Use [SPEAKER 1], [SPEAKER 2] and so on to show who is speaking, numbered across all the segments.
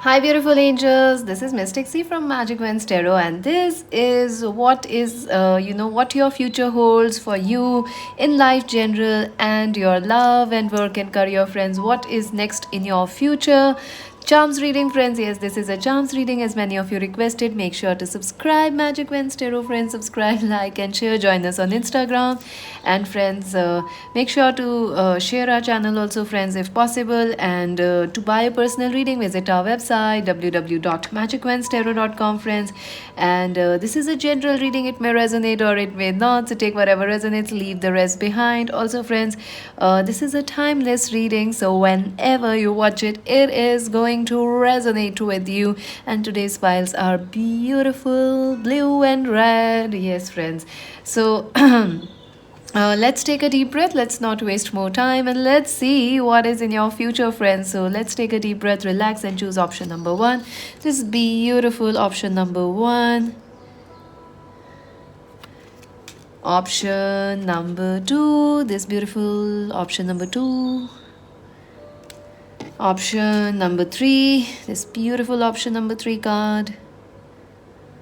[SPEAKER 1] Hi, beautiful angels. This is Mystic C from Magic Wens Tarot, and this is what your future holds for you in life, general, and your love and work and career, friends. What is next in your future? Charms reading, friends. Yes, this is a charms reading, as many of you requested. Make sure to subscribe, Magic Wens Tarot, friends. Subscribe, like, and share. Join us on Instagram, and friends, make sure to share our channel also, friends, if possible. And to buy a personal reading, visit our website www.magicwenstarot.com, friends. And this is a general reading. It may resonate or it may not, so take whatever resonates, leave the rest behind. Also, friends, this is a timeless reading, so whenever you watch it, it is going to resonate with you. And today's files are beautiful blue and red. Yes, friends. So let's take a deep breath. Let's not waste more time, and let's see what is in your future, friends. So let's take a deep breath, relax, and choose option number one. This beautiful option number one. Option number two. This beautiful option number two. Option number three. This beautiful option number three card.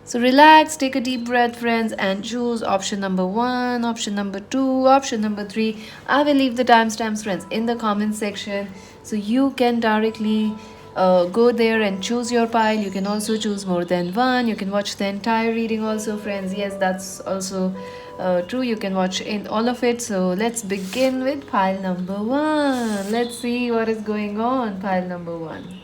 [SPEAKER 1] So relax, take a deep breath, friends, and choose option number one, option number two, option number three. I will leave the timestamps, friends, in the comment section, so you can directly go there and choose your pile. You can also choose more than one. You can watch the entire reading also, friends. Yes, that's also true. You can watch in all of it. So let's begin with pile number one. Let's see what is going on, pile number one.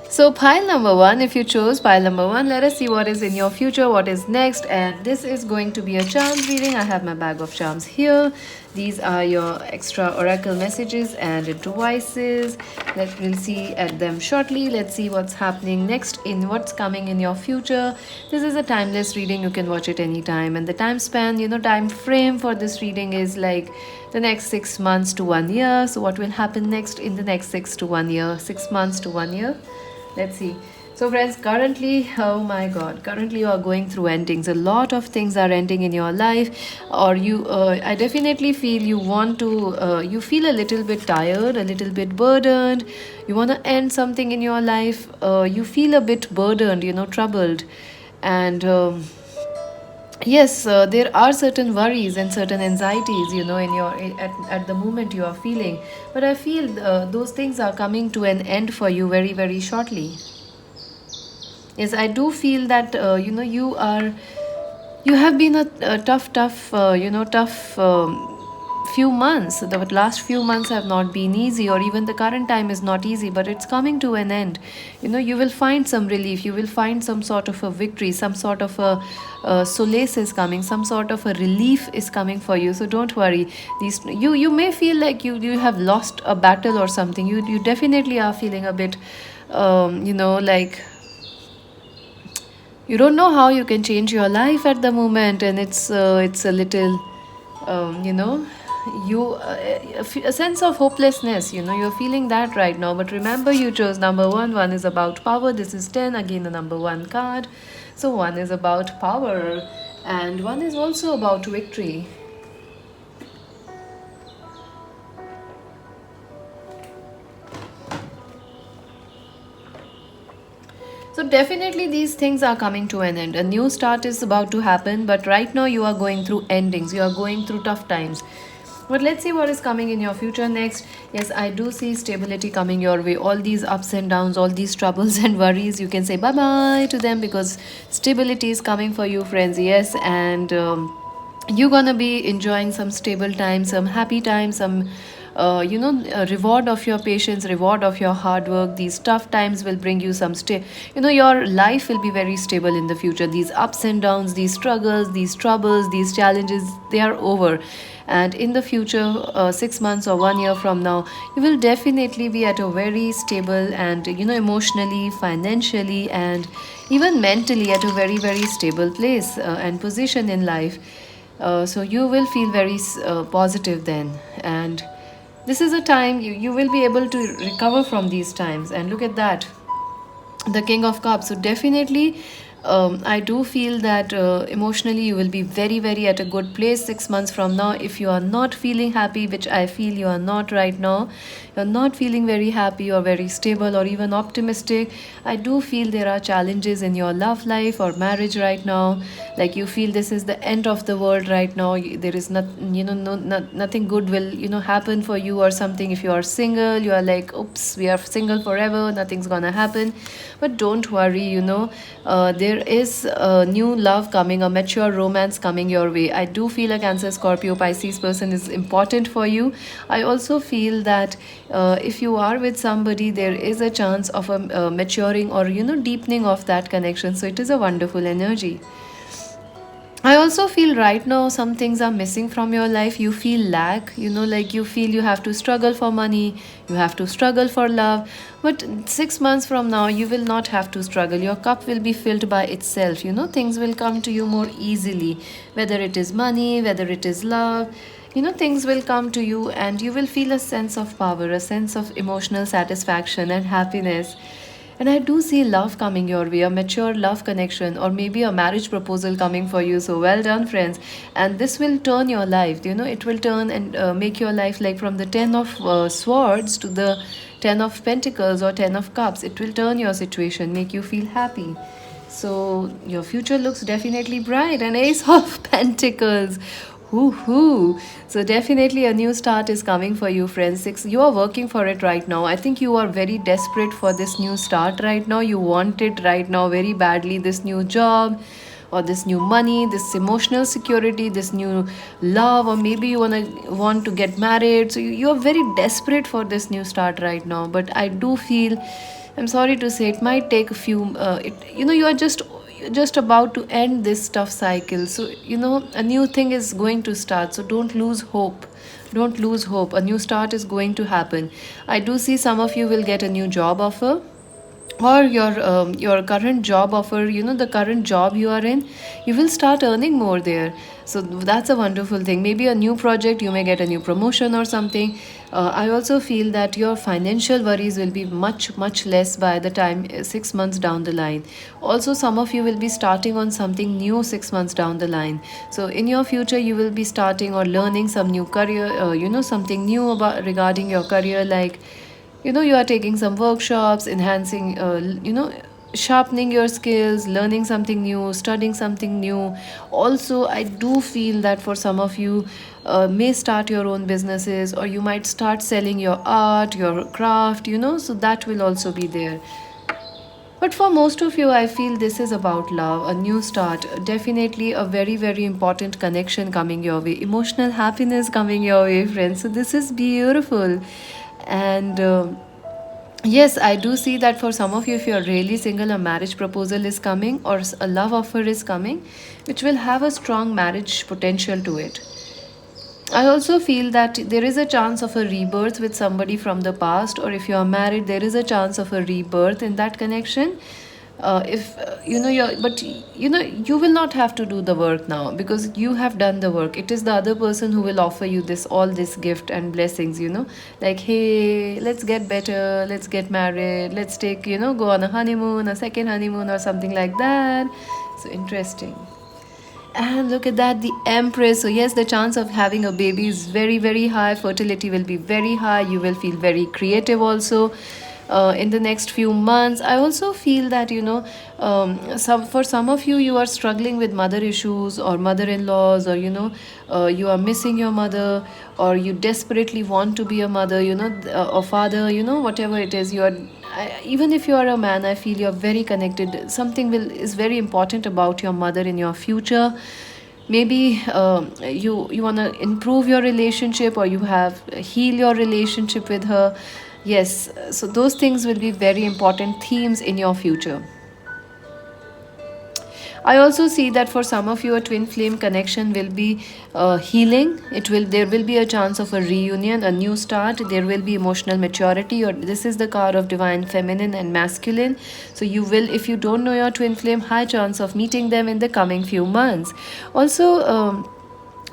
[SPEAKER 1] So pile number one, if you chose pile number one, let us see what is in your future, what is next. And this is going to be a charms reading. I have my bag of charms here. These are your extra oracle messages and advices. We'll see at them shortly. Let's see what's happening next, in what's coming in your future. This is a timeless reading. You can watch it anytime. And the time span, time frame for this reading is like the next 6 months to 1 year. So what will happen next in the next 6 months to 1 year? Let's see. So friends, currently, oh my god, currently you are going through endings. A lot of things are ending in your life, or I definitely feel you want to, you feel a little bit tired, a little bit burdened. You want to end something in your life. You feel a bit burdened, troubled. And yes, there are certain worries and certain anxieties, in your at the moment you are feeling. But I feel those things are coming to an end for you very, very shortly. Yes, I do feel that you have been a tough few months. The last few months have not been easy, or even the current time is not easy, but it's coming to an end. You will find some relief, you will find some sort of a victory, some sort of a solace is coming, some sort of a relief is coming for you. So don't worry. These you may feel like you have lost a battle or something. You definitely are feeling a bit like you don't know how you can change your life at the moment, and it's a little you a sense of hopelessness. You're feeling that right now, but remember, you chose number one. One is about power. This is 10, again the number one card. So one is about power, and one is also about victory. So definitely these things are coming to an end. A new start is about to happen, but right now you are going through endings. You are going through tough times. But let's see what is coming in your future next. Yes, I do see stability coming your way. All these ups and downs, all these troubles and worries, you can say bye-bye to them, because stability is coming for you, friends. Yes, and you're gonna be enjoying some stable time, some happy time, some reward of your patience, reward of your hard work. These tough times will bring you some your life will be very stable in the future. These ups and downs, these struggles, these troubles, these challenges, they are over. And in the future, 6 months or 1 year from now, you will definitely be at a very stable and emotionally, financially, and even mentally at a very, very stable place and position in life. So you will feel very positive then. And this is a time you will be able to recover from these times. And look at that, the King of Cups. So definitely I do feel that emotionally you will be very, very at a good place 6 months from now. If you are not feeling happy, which I feel you are not right now, you're not feeling very happy or very stable or even optimistic. I do feel there are challenges in your love life or marriage right now. Like you feel this is the end of the world right now. There is not, nothing good will, happen for you or something. If you are single, you are like, oops, we are single forever, nothing's gonna happen. But don't worry, there is a new love coming, a mature romance coming your way. I do feel a Cancer, Scorpio, Pisces person is important for you. I also feel that if you are with somebody, there is a chance of a maturing or deepening of that connection. So it is a wonderful energy. I also feel right now some things are missing from your life. You feel lack, like you feel you have to struggle for money, you have to struggle for love. But 6 months from now, you will not have to struggle. Your cup will be filled by itself. Things will come to you more easily, whether it is money, whether it is love. Things will come to you, and you will feel a sense of power, a sense of emotional satisfaction and happiness. And I do see love coming your way, a mature love connection, or maybe a marriage proposal coming for you. So well done, friends. And this will turn your life. It will turn and make your life like from the 10 of swords to the 10 of pentacles or 10 of cups. It will turn your situation, make you feel happy. So your future looks definitely bright. An ace of pentacles. Hoo. So definitely a new start is coming for you, friends. Six, you are working for it right now. I think you are very desperate for this new start right now. You want it right now very badly. This new job, or this new money, this emotional security, this new love, or maybe you want to get married. So you are very desperate for this new start right now. But I do feel, I'm sorry to say, it might take a few. You are just about to end this tough cycle. So a new thing is going to start. So don't lose hope. Don't lose hope. A new start is going to happen. I do see some of you will get a new job offer, or your current job offer, the current job you are in, you will start earning more there. So that's a wonderful thing. Maybe a new project, you may get a new promotion or something. I also feel that your financial worries will be much less by the time 6 months down the line. Also, some of you will be starting on something new 6 months down the line. So in your future, you will be starting or learning some new career, something new about regarding your career, like you are taking some workshops, enhancing, sharpening your skills, learning something new, studying something new. Also, I do feel that for some of you, may start your own businesses, or you might start selling your art, your craft, so that will also be there. But for most of you, I feel this is about love, a new start, definitely a very, very important connection coming your way, emotional happiness coming your way, friends. So this is beautiful. And yes, I do see that for some of you, if you're really single, a marriage proposal is coming, or a love offer is coming, which will have a strong marriage potential to it. I also feel that there is a chance of a rebirth with somebody from the past, or if you are married, there is a chance of a rebirth in that connection. If but you will not have to do the work now, because you have done the work. It is the other person who will offer you all this gift and blessings. Like, hey, let's get better, let's get married, let's take, go on a honeymoon, a second honeymoon, or something like that. So interesting. And look at that, the Empress. So, yes, the chance of having a baby is very, very high. Fertility will be very high. You will feel very creative also in the next few months. I also feel that, for some of you, you are struggling with mother issues or mother in laws, or, you are missing your mother, or you desperately want to be a mother, or father, whatever it is. Even if you are a man, I feel you're very connected. Something is very important about your mother in your future. Maybe you want to improve your relationship, or you have heal your relationship with her. Yes, so those things will be very important themes in your future. I also see that for some of you, a twin flame connection will be healing. There will be a chance of a reunion, a new start. There will be emotional maturity, or this is the card of divine feminine and masculine. So you will, if you don't know your twin flame, high chance of meeting them in the coming few months. Also,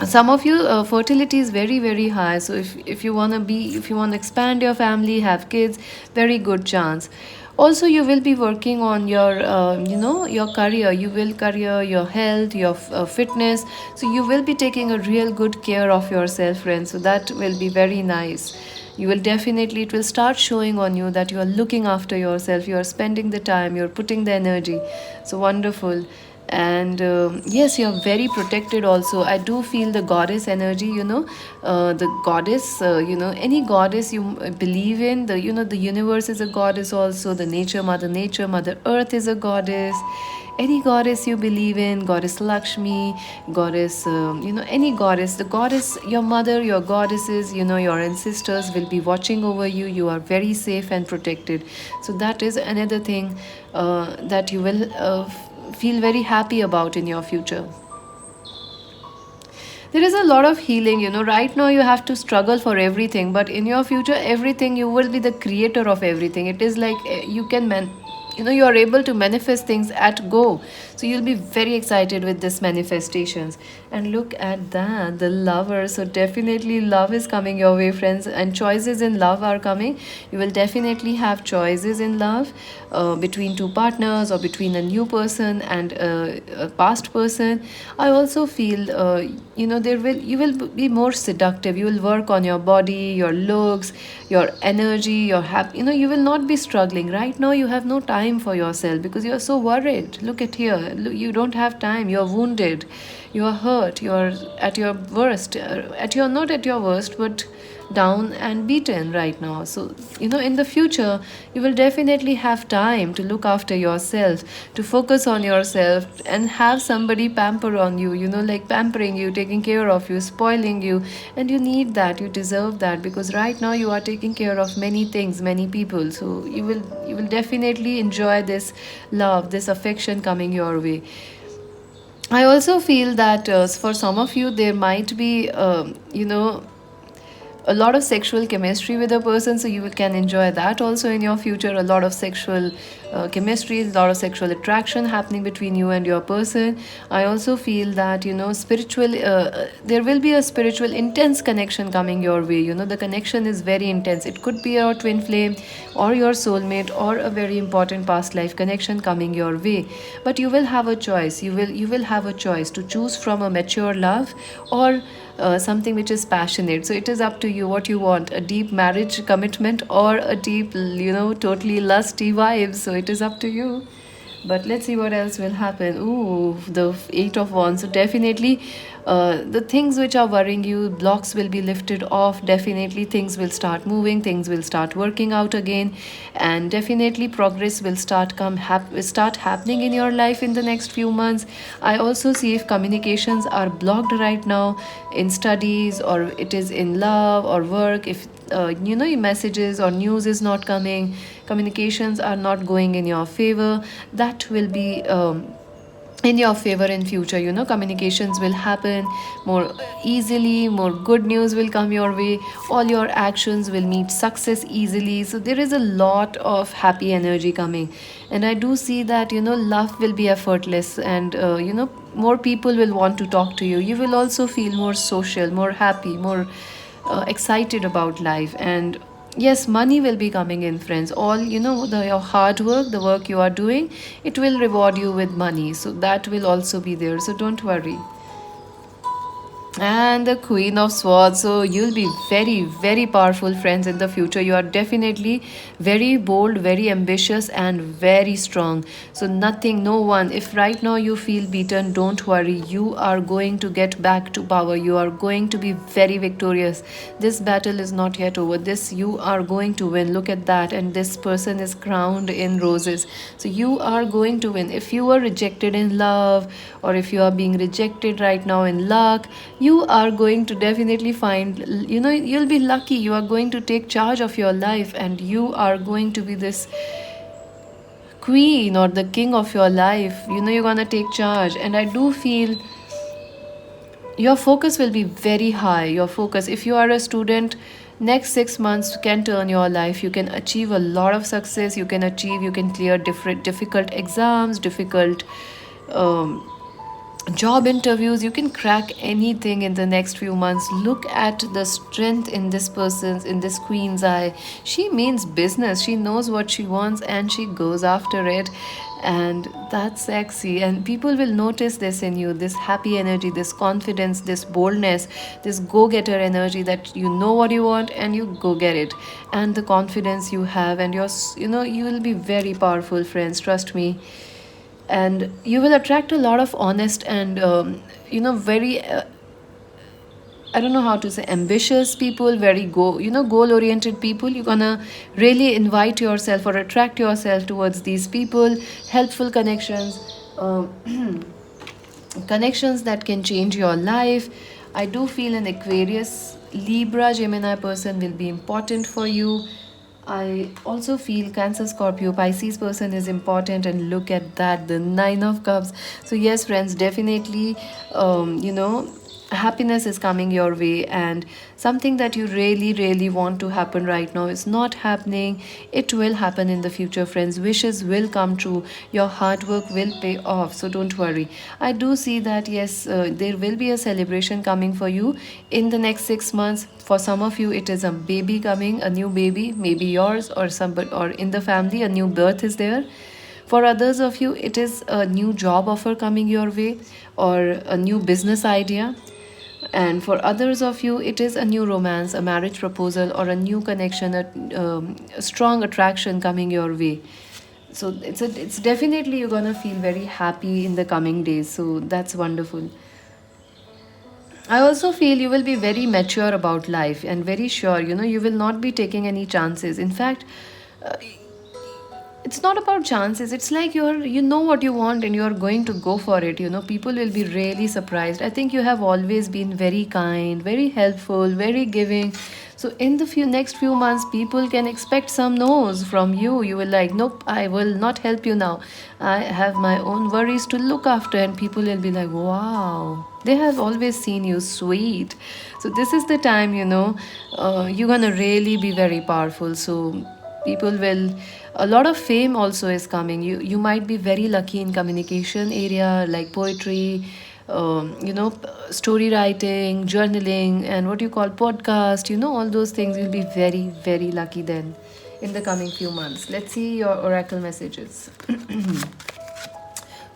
[SPEAKER 1] some of you, fertility is very, very high. So if you want to expand your family, have kids, very good chance. Also, you will be working on your your career. You will career your health, your fitness. So you will be taking a real good care of yourself, friends. So that will be very nice. You will definitely, it will start showing on you that you are looking after yourself, you are spending the time, you're putting the energy. So wonderful. And yes, you're very protected also. I do feel the goddess energy, the goddess, any goddess you believe in, the the universe is a goddess also, the nature, mother earth is a goddess. Any goddess you believe in, goddess Lakshmi, goddess, any goddess, the goddess, your mother, your goddesses, your ancestors will be watching over you. You are very safe and protected. So that is another thing that you will feel very happy about in your future. There is a lot of healing, right now you have to struggle for everything, but in your future, everything, you will be the creator of everything. It is like you can you are able to manifest things at go. So you'll be very excited with this manifestations. And look at that, the lover. So definitely love is coming your way, friends, and choices in love are coming. You will definitely have choices in love, between two partners or between a new person and a past person. I also feel there will you will be more seductive. You will work on your body, your looks, your energy, your happy. You will not be struggling. Right now you have no time for yourself because you are so worried. Look at here. Look, you don't have time. You are wounded, you are hurt, you are at your worst, at your not at your worst, but down and beaten right now. So in the future, you will definitely have time to look after yourself, to focus on yourself, and have somebody pamper on you, like pampering you, taking care of you, spoiling you. And you need that, you deserve that, because right now you are taking care of many things, many people. So you will definitely enjoy this love, this affection coming your way. I also feel that for some of you, there might be, a lot of sexual chemistry with a person, so you can enjoy that also in your future. A lot of sexual chemistry, a lot of sexual attraction happening between you and your person. I also feel that spiritual, there will be a spiritual intense connection coming your way. The connection is very intense. It could be your twin flame or your soulmate or a very important past life connection coming your way. But you will have a choice. You will have a choice to choose from a mature love or something which is passionate. So it is up to you what you want, a deep marriage commitment or a deep, totally lusty vibe. So it is up to you. But let's see what else will happen. Ooh, the Eight of Wands. So definitely, the things which are worrying you, blocks will be lifted off. Definitely, things will start moving. Things will start working out again, and definitely progress will start happening in your life in the next few months. I also see if communications are blocked right now in studies, or it is in love or work. If your messages or news is not coming, communications are not going in your favor, that will be in your favor in future. Communications will happen more easily, more good news will come your way, all your actions will meet success easily. So there is a lot of happy energy coming. And I do see that love will be effortless, and more people will want to talk to you. You will also feel more social, more happy, more excited about life. And yes, money will be coming in, friends. All your hard work, the work you are doing, it will reward you with money. So that will also be there, so don't worry. And the Queen of Swords. So you'll be very, very powerful, friends, in the future. You are definitely very bold, very ambitious, and very strong. So nothing, no one. If right now you feel beaten, don't worry. You are going to get back to power. You are going to be very victorious. This battle is not yet over. This you are going to win. Look at that. And this person is crowned in roses. So you are going to win. If you were rejected in love, or if you are being rejected right now in luck, you are going to definitely find, you'll be lucky. You are going to take charge of your life, and you are going to be this queen or the king of your life. You're going to take charge. And I do feel your focus will be very high. Your focus, if you are a student, next 6 months can turn your life. You can achieve a lot of success. You can clear different difficult exams, difficult job interviews, you can crack anything in the next few months. Look at the strength in this person's, in this queen's eye. She means business, she knows what she wants and she goes after it, and that's sexy. And people will notice this in you, this happy energy, this confidence, this boldness, this go-getter energy, that you know what you want and you go get it. And the confidence you have, and you will be very powerful, friends, trust me. And you will attract a lot of honest and very I don't know how to say, ambitious people, very goal oriented people. You're gonna really invite yourself or attract yourself towards these people, helpful connections, um, connections that can change your life. I do feel an Aquarius, Libra, Gemini person will be important for you. I also feel Cancer, Scorpio, Pisces person is important, and look at that, the Nine of Cups. So yes, friends, definitely, happiness is coming your way, and something that you really, really want to happen right now is not happening. It will happen in the future, friends. Wishes will come true. Your hard work will pay off. So don't worry. I do see that yes, there will be a celebration coming for you in the next 6 months. For some of you, it is a baby coming, a new baby, maybe yours or somebody, or in the family, a new birth is there. For others of you, it is a new job offer coming your way, or a new business idea. And for others of you, it is a new romance, a marriage proposal, or a new connection, a strong attraction coming your way. So it's definitely, you're gonna feel very happy in the coming days. So that's wonderful. I also feel you will be very mature about life and very sure, you will not be taking any chances. In fact, uh, it's not about chances. It's like you know what you want and you're going to go for it. People will be really surprised. I think you have always been very kind, very helpful, very giving. So in the next few months, people can expect some no's from you. You will like, nope, I will not help you now. I have my own worries to look after. And people will be like, wow, they have always seen you sweet. So this is the time, you're gonna really be very powerful. So people will, a lot of fame also is coming. You might be very lucky in communication area, like poetry, story writing, journaling, and what you call podcast, all those things. You'll be very, very lucky then in the coming few months. Let's see your oracle messages.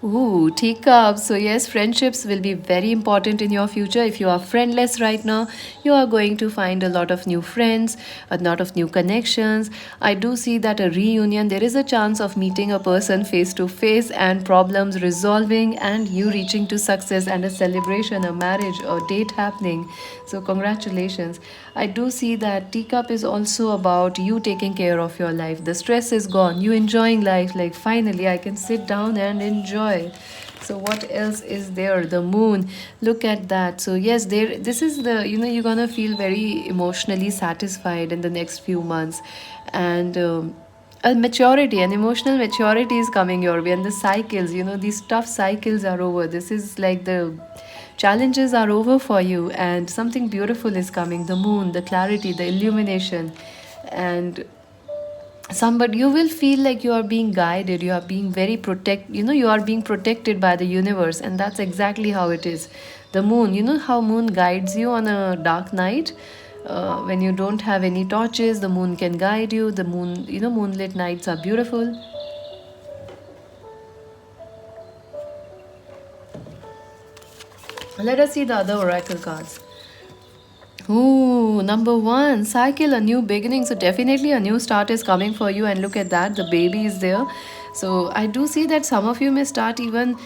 [SPEAKER 1] Ooh, teacups. So, yes, friendships will be very important in your future. If you are friendless right now, you are going to find a lot of new friends, a lot of new connections. I do see that a reunion, there is a chance of meeting a person face to face and problems resolving and you reaching to success and a celebration, a marriage, or date happening. So, congratulations. I do see that teacup is also about you taking care of your life. The stress is gone. You enjoying life. Like finally, I can sit down and enjoy. So what else is there? The moon. Look at that. So yes, there. This is the. You're gonna feel very emotionally satisfied in the next few months, and. A maturity, an emotional maturity is coming your way, and the cycles, these tough cycles are over. This is like the challenges are over for you, and something beautiful is coming. The moon, the clarity, the illumination, and somebody, you will feel like you are being guided, you are being very you are being protected by the universe, and that's exactly how it is. The moon, how moon guides you on a dark night. When you don't have any torches, the moon can guide you. The moon, moonlit nights are beautiful. Let us see the other oracle cards. Ooh, number one, cycle, a new beginning. So definitely a new start is coming for you. And look at that, the baby is there. So I do see that some of you may start even,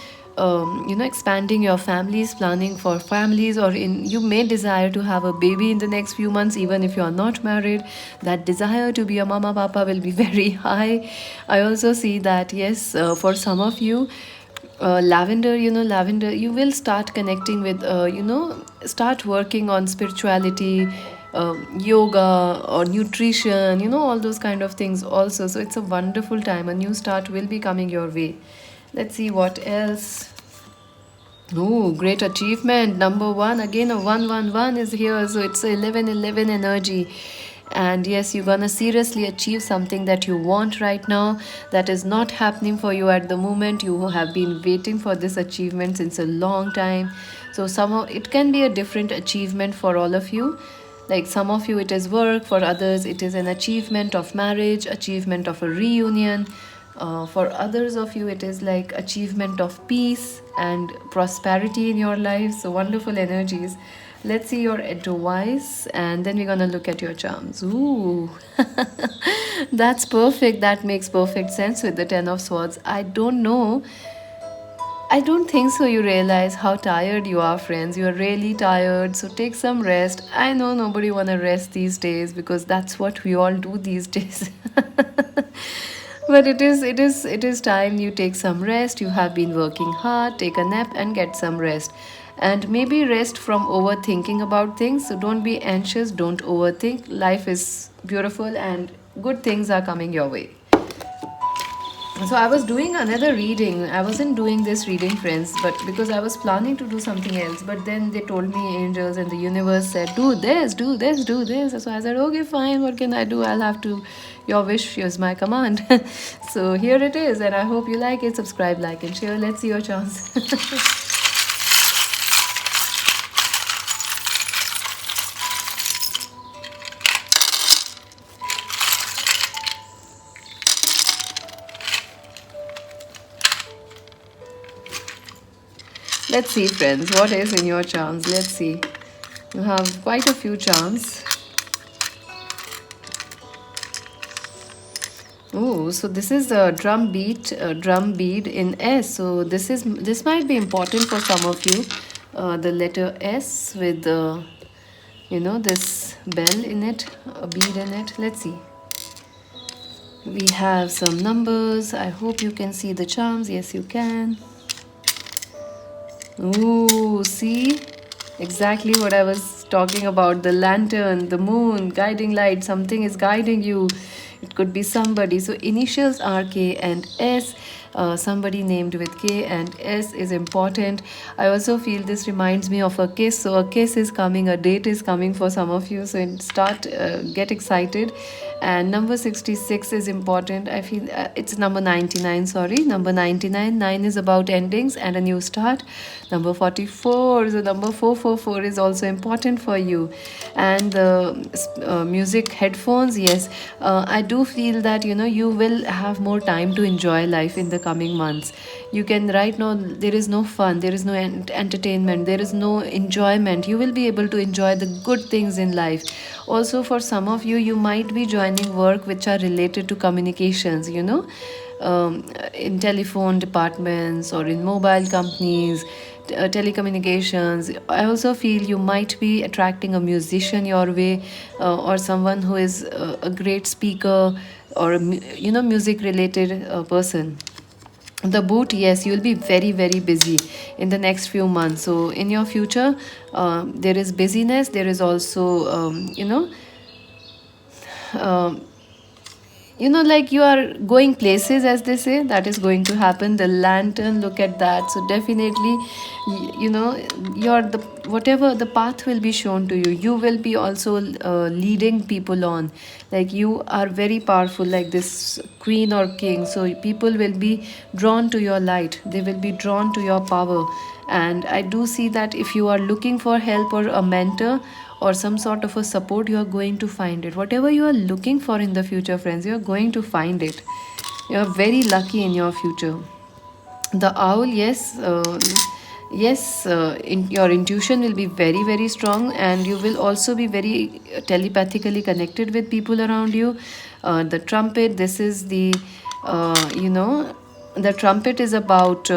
[SPEAKER 1] expanding your families, planning for families, or you may desire to have a baby in the next few months, even if you are not married. That desire to be a mama papa will be very high. I also see that yes, for some of you, lavender, you will start connecting with, start working on spirituality, yoga or nutrition, all those kind of things also. So it's a wonderful time. A new start will be coming your way. Let's see what else. Oh, great achievement. Number one, again, a 111 is here. So it's a 1111 energy. And yes, you're gonna seriously achieve something that you want right now, that is not happening for you at the moment. You have been waiting for this achievement since a long time. So somehow it can be a different achievement for all of you. Like some of you it is work, for others it is an achievement of marriage, achievement of a reunion. For others of you it is like achievement of peace and prosperity in your life. So wonderful energies. Let's see your advice and then we're gonna look at your charms. Ooh, that's perfect. That makes perfect sense with the Ten of Swords. I don't know. I don't think so. You realize how tired you are, friends. You are really tired, so take some rest. I know nobody wanna rest these days because that's what we all do these days. But it is time you take some rest. You have been working hard. Take a nap and get some rest, and maybe rest from overthinking about things. So don't be anxious. Don't overthink. Life is beautiful, and good things are coming your way. So I was doing another reading. I wasn't doing this reading, friends, but because I was planning to do something else, but then they told me, angels and the universe said, do this, do this, do this. So I said, okay, fine, what can I do? I'll have to, your wish is my command. So here it is, and I hope you like it. Subscribe, like, and share. Let's see your chance. Let's see, friends, what is in your charms. Let's see. You have quite a few charms. Oh, so this is a drum beat, a drum bead in S. So this might be important for some of you. The letter S with the this bell in it, a bead in it. Let's see. We have some numbers. I hope you can see the charms. Yes, you can. Ooh, see? Exactly what I was talking about. The lantern, the moon, guiding light, something is guiding you. It could be somebody. So initials are K and S. Somebody named with K and S is important. I also feel this reminds me of a kiss. So a kiss is coming, a date is coming for some of you. So get excited. And number 66 is important. I feel it's number 99, sorry. Number 99. 9 is about endings and a new start. Number 44, so number 444 is also important for you. And the music headphones, yes. I do feel that you will have more time to enjoy life in the coming months. You can, right now there is no fun, there is no entertainment, there is no enjoyment. You will be able to enjoy the good things in life. Also, for some of you, you might be joining work which are related to communications, in telephone departments or in mobile companies, telecommunications. I also feel you might be attracting a musician your way, or someone who is a great speaker, or a music related person. The boot, yes, you'll be very very busy in the next few months. So in your future, there is busyness. There is also um, like you are going places, as they say. That is going to happen. The lantern, look at that. So definitely, your the whatever the path will be shown to you. You will be also leading people on. Like you are very powerful, like this queen or king. So people will be drawn to your light. They will be drawn to your power. And I do see that if you are looking for help or a mentor or some sort of a support, you are going to find it. Whatever you are looking for in the future, friends, you are going to find it. You are very lucky in your future. The owl, yes. Yes, your intuition will be very very strong, and you will also be very telepathically connected with people around you. The trumpet, this is the trumpet is about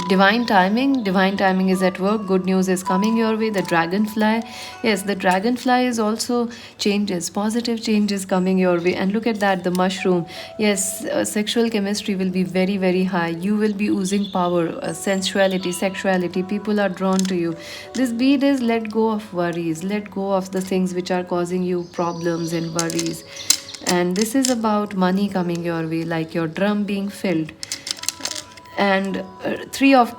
[SPEAKER 1] divine timing is at work. Good news is coming your way. The dragonfly, yes, the dragonfly is also changes, positive changes coming your way. And look at that, the mushroom, yes. Sexual chemistry will be very very high. You will be oozing power, sensuality, sexuality. People are drawn to you. This bead is let go of worries, let go of the things which are causing you problems and worries. And this is about money coming your way, like your drum being filled. And three of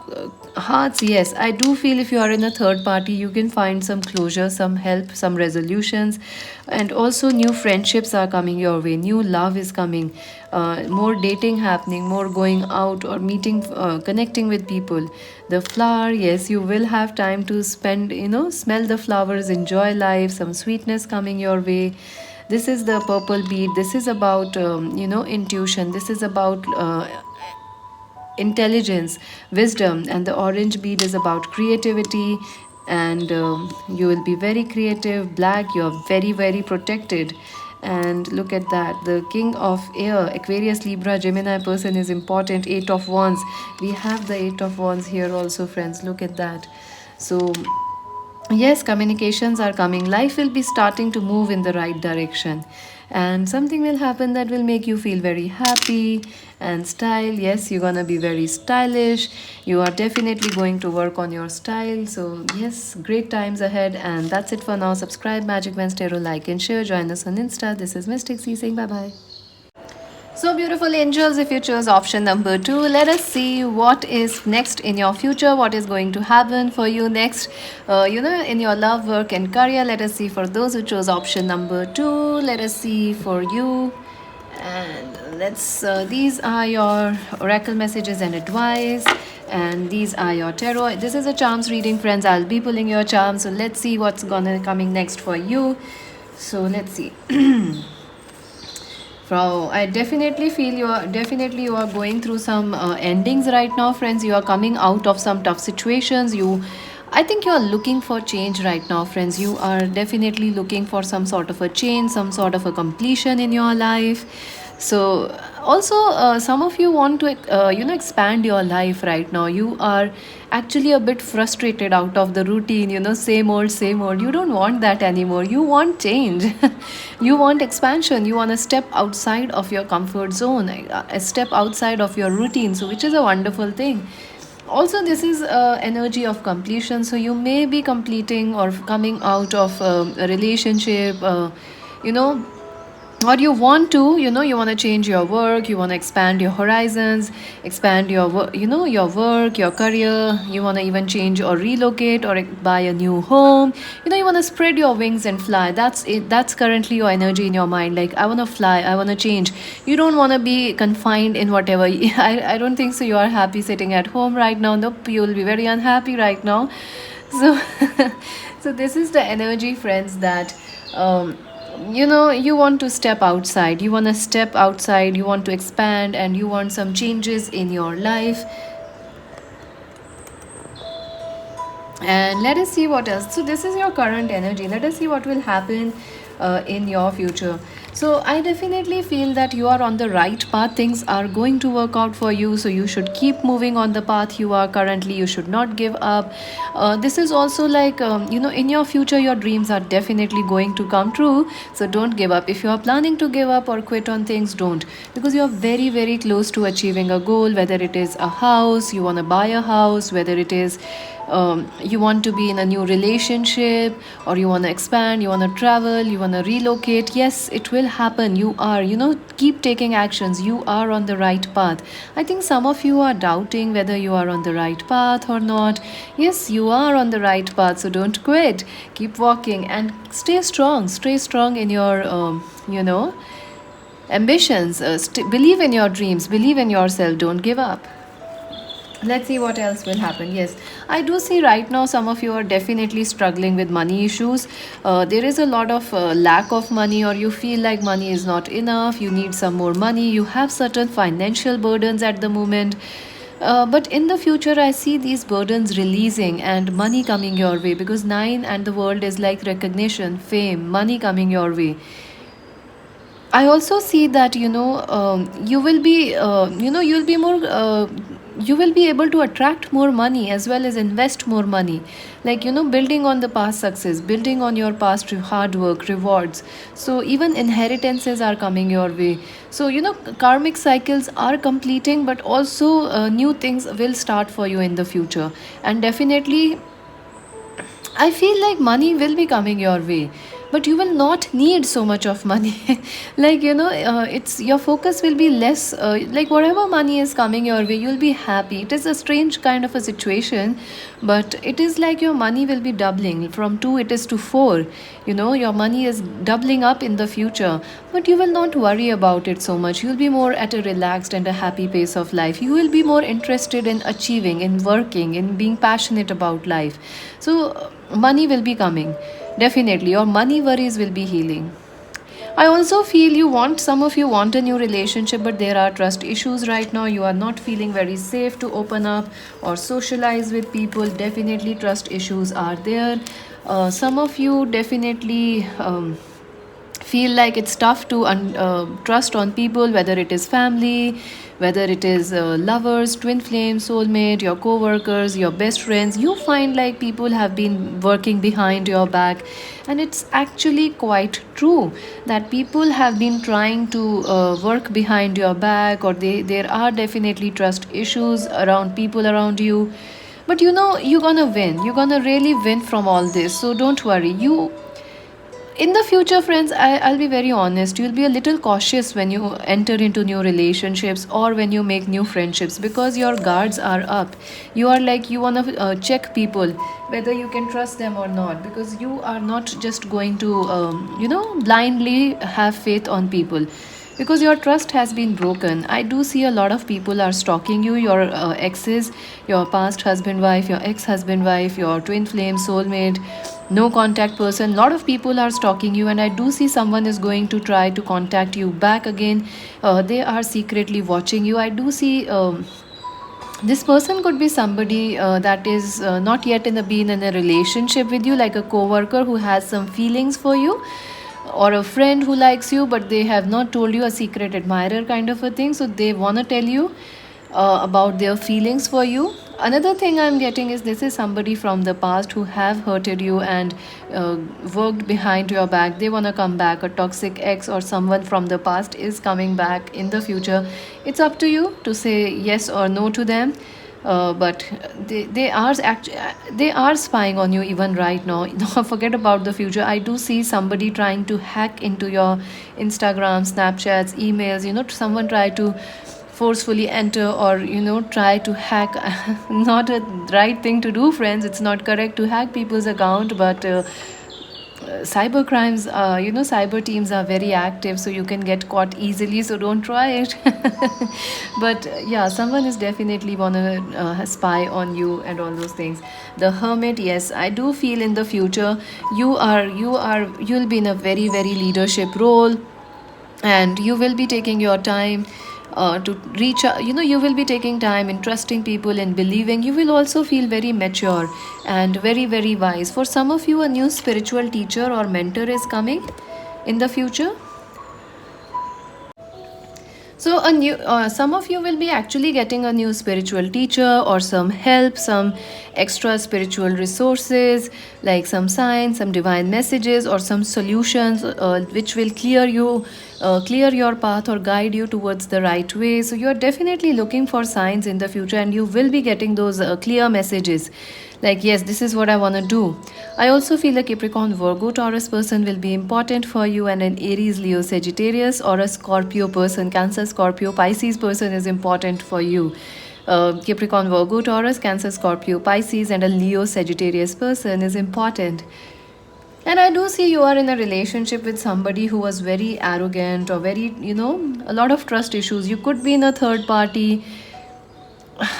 [SPEAKER 1] hearts, yes, I do feel if you are in a third party, you can find some closure, some help, some resolutions. And also new friendships are coming your way, new love is coming, more dating happening, more going out or meeting, connecting with people. The flower, yes, you will have time to spend, smell the flowers, enjoy life, some sweetness coming your way. This is the purple bead. This is about intuition. This is about intelligence, wisdom. And the orange bead is about creativity. And you will be very creative. Black, you are very, very protected. And look at that, the king of air, Aquarius, Libra, Gemini person is important. Eight of wands, we have the eight of wands here also, friends. Look at that. So yes, communications are coming, life will be starting to move in the right direction, and something will happen that will make you feel very happy. And style, yes, you're gonna be very stylish, you are definitely going to work on your style. So yes, great times ahead. And that's it for now. Subscribe Magic Wednesday, like and share, join us on Insta. This is Mystic C saying bye bye. So, beautiful angels, if you chose option number 2, let us see what is next in your future, what is going to happen for you next, in your love, work, and career. Let us see for those who chose option number 2. Let us see for you. And these are your oracle messages and advice. And these are your tarot. This is a charms reading, friends. I'll be pulling your charms. So, let's see what's gonna coming next for you. So, let's see. I definitely feel you are going through some endings right now, friends. You are coming out of some tough situations. I think you are looking for change right now, friends. You are definitely looking for some sort of a change, some sort of a completion in your life. So also, some of you want to expand your life right now. You are actually a bit frustrated out of the routine, same old, same old. You don't want that anymore. You want change. You want expansion. You want to step outside of your comfort zone, a step outside of your routine, so which is a wonderful thing. Also, this is energy of completion, so you may be completing or coming out of a relationship, you know or you want to, you want to change your work, you want to expand your horizons, expand your your work, your career. You want to even change or relocate or buy a new home. You want to spread your wings and fly. That's it. That's currently your energy in your mind, like, I want to fly, I want to change. You don't want to be confined in whatever. I don't think so you are happy sitting at home right now. Nope, you will be very unhappy right now. So so this is the energy, friends, that you want to step outside, you want to step outside, you want to expand, and you want some changes in your life. And let us see what else. So this is your current energy. Let us see what will happen in your future. So I definitely feel that you are on the right path. Things are going to work out for you, so you should keep moving on the path you are currently. You should not give up. This is also like, in your future your dreams are definitely going to come true, so don't give up. If you are planning to give up or quit on things, don't, because you are very, very close to achieving a goal. Whether it is a house, you want to buy a house, whether it is you want to be in a new relationship, or you want to expand, you want to travel, you want to relocate. Yes, it will happen. You are, keep taking actions. You are on the right path. I think some of you are doubting whether you are on the right path or not. Yes, you are on the right path, so don't quit. Keep walking and stay strong. Stay strong in your ambitions. Believe in your dreams, believe in yourself, don't give up. Let's see what else will happen. Yes, I do see right now some of you are definitely struggling with money issues. There is a lot of lack of money, or you feel like money is not enough, you need some more money, you have certain financial burdens at the moment. But in the future, I see these burdens releasing and money coming your way, because 9 and the world is like recognition, fame, money coming your way. I also see that you will be you'll be more you will be able to attract more money as well as invest more money, like building on the past success, building on your past hard work rewards. So even inheritances are coming your way. So karmic cycles are completing, but also new things will start for you in the future. And definitely I feel like money will be coming your way. but you will not need so much of money. Like, it's your focus will be less, like whatever money is coming your way, you'll be happy. It is a strange kind of a situation, but it is like your money will be doubling from 2, it is to 4. Your money is doubling up in the future, but you will not worry about it so much. You'll be more at a relaxed and a happy pace of life. You will be more interested in achieving, in working, in being passionate about life. So money will be coming. Definitely, your money worries will be healing. I also feel some of you want a new relationship, but there are trust issues right now. You are not feeling very safe to open up or socialize with people. Definitely, trust issues are there. Some of you definitely. Feel like it's tough to trust on people, whether it is family, whether it is lovers, twin flame, soulmate, your co-workers, your best friends. You find like people have been working behind your back, and it's actually quite true that people have been trying to work behind your back, or there are definitely trust issues around people around you. But you're gonna win. You're gonna really win from all this, so don't worry. You In the future, friends, I'll be very honest, you'll be a little cautious when you enter into new relationships or when you make new friendships, because your guards are up. You are like, you want to check people whether you can trust them or not, because you are not just going to blindly have faith on people, because your trust has been broken. I do see a lot of people are stalking you, your exes, your past husband wife, your ex husband wife, your twin flame, soulmate, no contact person. A lot of people are stalking you, and I do see someone is going to try to contact you back again. They are secretly watching you. I do see this person could be somebody that is not yet been in a relationship with you, like a co-worker who has some feelings for you, or a friend who likes you but they have not told you, a secret admirer kind of a thing. So they want to tell you about their feelings for you. Another thing I'm getting is this is somebody from the past who have hurted you and worked behind your back. They want to come back. A toxic ex or someone from the past is coming back in the future. It's up to you to say yes or no to them. But they are spying on you even right now. Forget about the future. I do see somebody trying to hack into your Instagram, Snapchats, emails. Someone try to forcefully enter, or try to hack. Not a right thing to do, friends. It's not correct to hack people's account, but cyber crimes, cyber teams are very active, so you can get caught easily, so don't try it. But yeah, someone is definitely wanna spy on you and all those things. The hermit, yes, I do feel in the future you'll be in a very very leadership role, and you will be taking your time to reach out. You will be taking time in trusting people and believing. You will also feel very mature and very very wise. For some of you, a new spiritual teacher or mentor is coming in the future. So some of you will be actually getting a new spiritual teacher, or some help, some extra spiritual resources, like some signs, some divine messages, or some solutions which will clear your path or guide you towards the right way. So you are definitely looking for signs in the future, and you will be getting those clear messages. Like, yes, this is what I want to do. I also feel a Capricorn, Virgo, Taurus person will be important for you, and an Aries, Leo, Sagittarius, or a Scorpio person, Cancer, Scorpio, Pisces person is important for you. Capricorn, Virgo, Taurus, Cancer, Scorpio, Pisces, and a Leo, Sagittarius person is important. And I do see you are in a relationship with somebody who was very arrogant, or very, a lot of trust issues. You could be in a third party.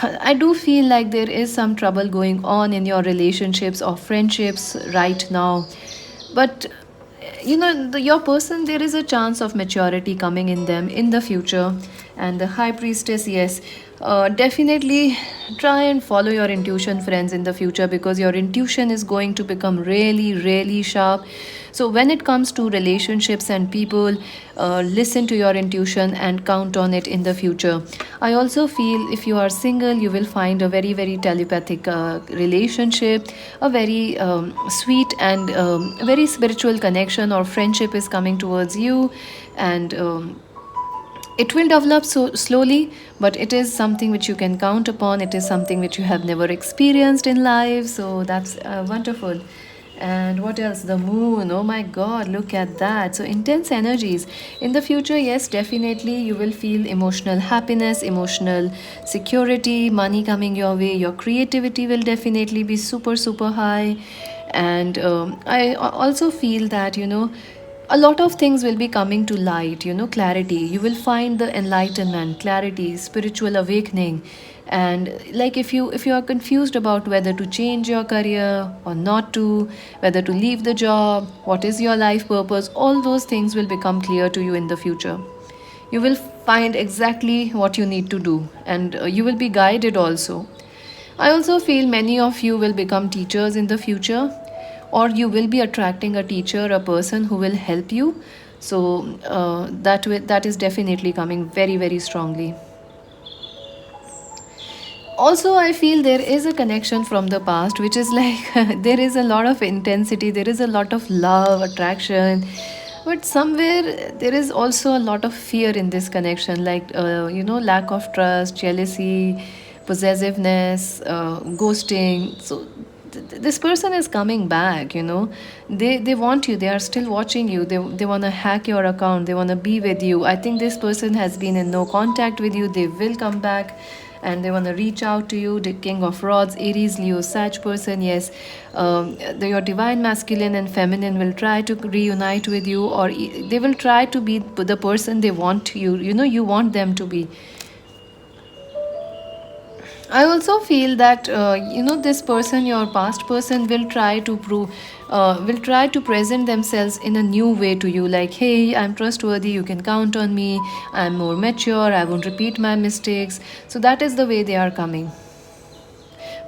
[SPEAKER 1] I do feel like there is some trouble going on in your relationships or friendships right now. But your person, there is a chance of maturity coming in them in the future. And the high priestess, yes, definitely try and follow your intuition, friends, in the future, because your intuition is going to become really really sharp. So when it comes to relationships and people, listen to your intuition and count on it in the future. I also feel if you are single, you will find a very very telepathic relationship, a very sweet and very spiritual connection or friendship is coming towards you. And it will develop so slowly, but it is something which you can count upon. It is something which you have never experienced in life, so that's wonderful. And what else? The moon. Oh my god, look at that. So intense energies. In the future, yes, definitely you will feel emotional happiness, emotional security, money coming your way. Your creativity will definitely be super, super high. And I also feel that, a lot of things will be coming to light, clarity. You will find the enlightenment, clarity, spiritual awakening. And like if you are confused about whether to change your career or not to, whether to leave the job, what is your life purpose, all those things will become clear to you in the future. You will find exactly what you need to do, and you will be guided also. I also feel many of you will become teachers in the future, or you will be attracting a teacher, a person who will help you. So that is definitely coming very, very strongly. Also, I feel there is a connection from the past, which is like there is a lot of intensity, there is a lot of love, attraction, but somewhere there is also a lot of fear in this connection, like lack of trust, jealousy, possessiveness, ghosting. So this person is coming back, they want you, they are still watching you, they want to hack your account, they want to be with you. I think this person has been in no contact with you, they will come back and they want to reach out to you. The king of rods, Aries, Leo, Sag person, yes, your divine masculine and feminine will try to reunite with you, or they will try to be the person they want you want them to be. I also feel that this person, your past person, will try to present themselves in a new way to you. Like, hey, I'm trustworthy. You can count on me. I'm more mature. I won't repeat my mistakes. So that is the way they are coming.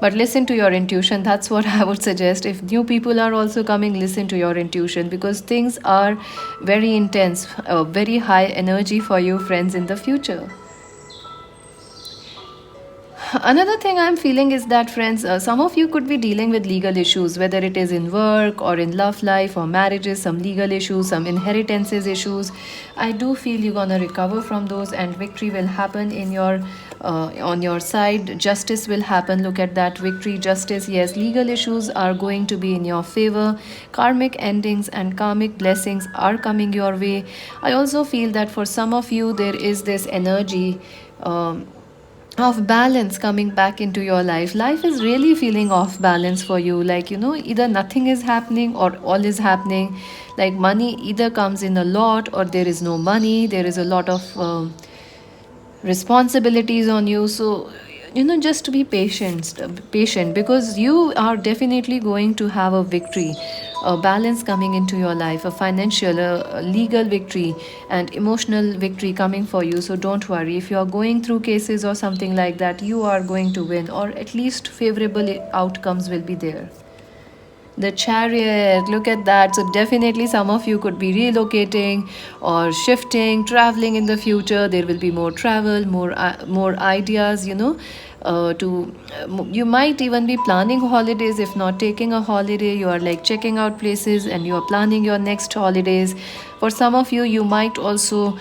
[SPEAKER 1] But listen to your intuition. That's what I would suggest. If new people are also coming, listen to your intuition, because things are very intense, very high energy for you, friends, in the future. Another thing I'm feeling is that, friends, some of you could be dealing with legal issues, whether it is in work or in love life or marriages, some legal issues, some inheritances issues. I do feel you're gonna recover from those, and victory will happen in your on your side. Justice will happen. Look at that, victory, justice. Yes, legal issues are going to be in your favor. Karmic endings and karmic blessings are coming your way. I also feel that for some of you, there is this energy. Of balance coming back into your life. Life is really feeling off balance for you, like, either nothing is happening or all is happening. Like, money either comes in a lot or there is no money, there is a lot of responsibilities on you. So just to be patient, because you are definitely going to have a victory, a balance coming into your life, a financial, a legal victory, and emotional victory coming for you. So don't worry, if you are going through cases or something like that, you are going to win, or at least favorable outcomes will be there. The Chariot, look at that. So, definitely, some of you could be relocating or shifting, traveling in the future. There will be more travel, more ideas, you might even be planning holidays. If not taking a holiday, you are like checking out places and you are planning your next holidays. For some of you, you might also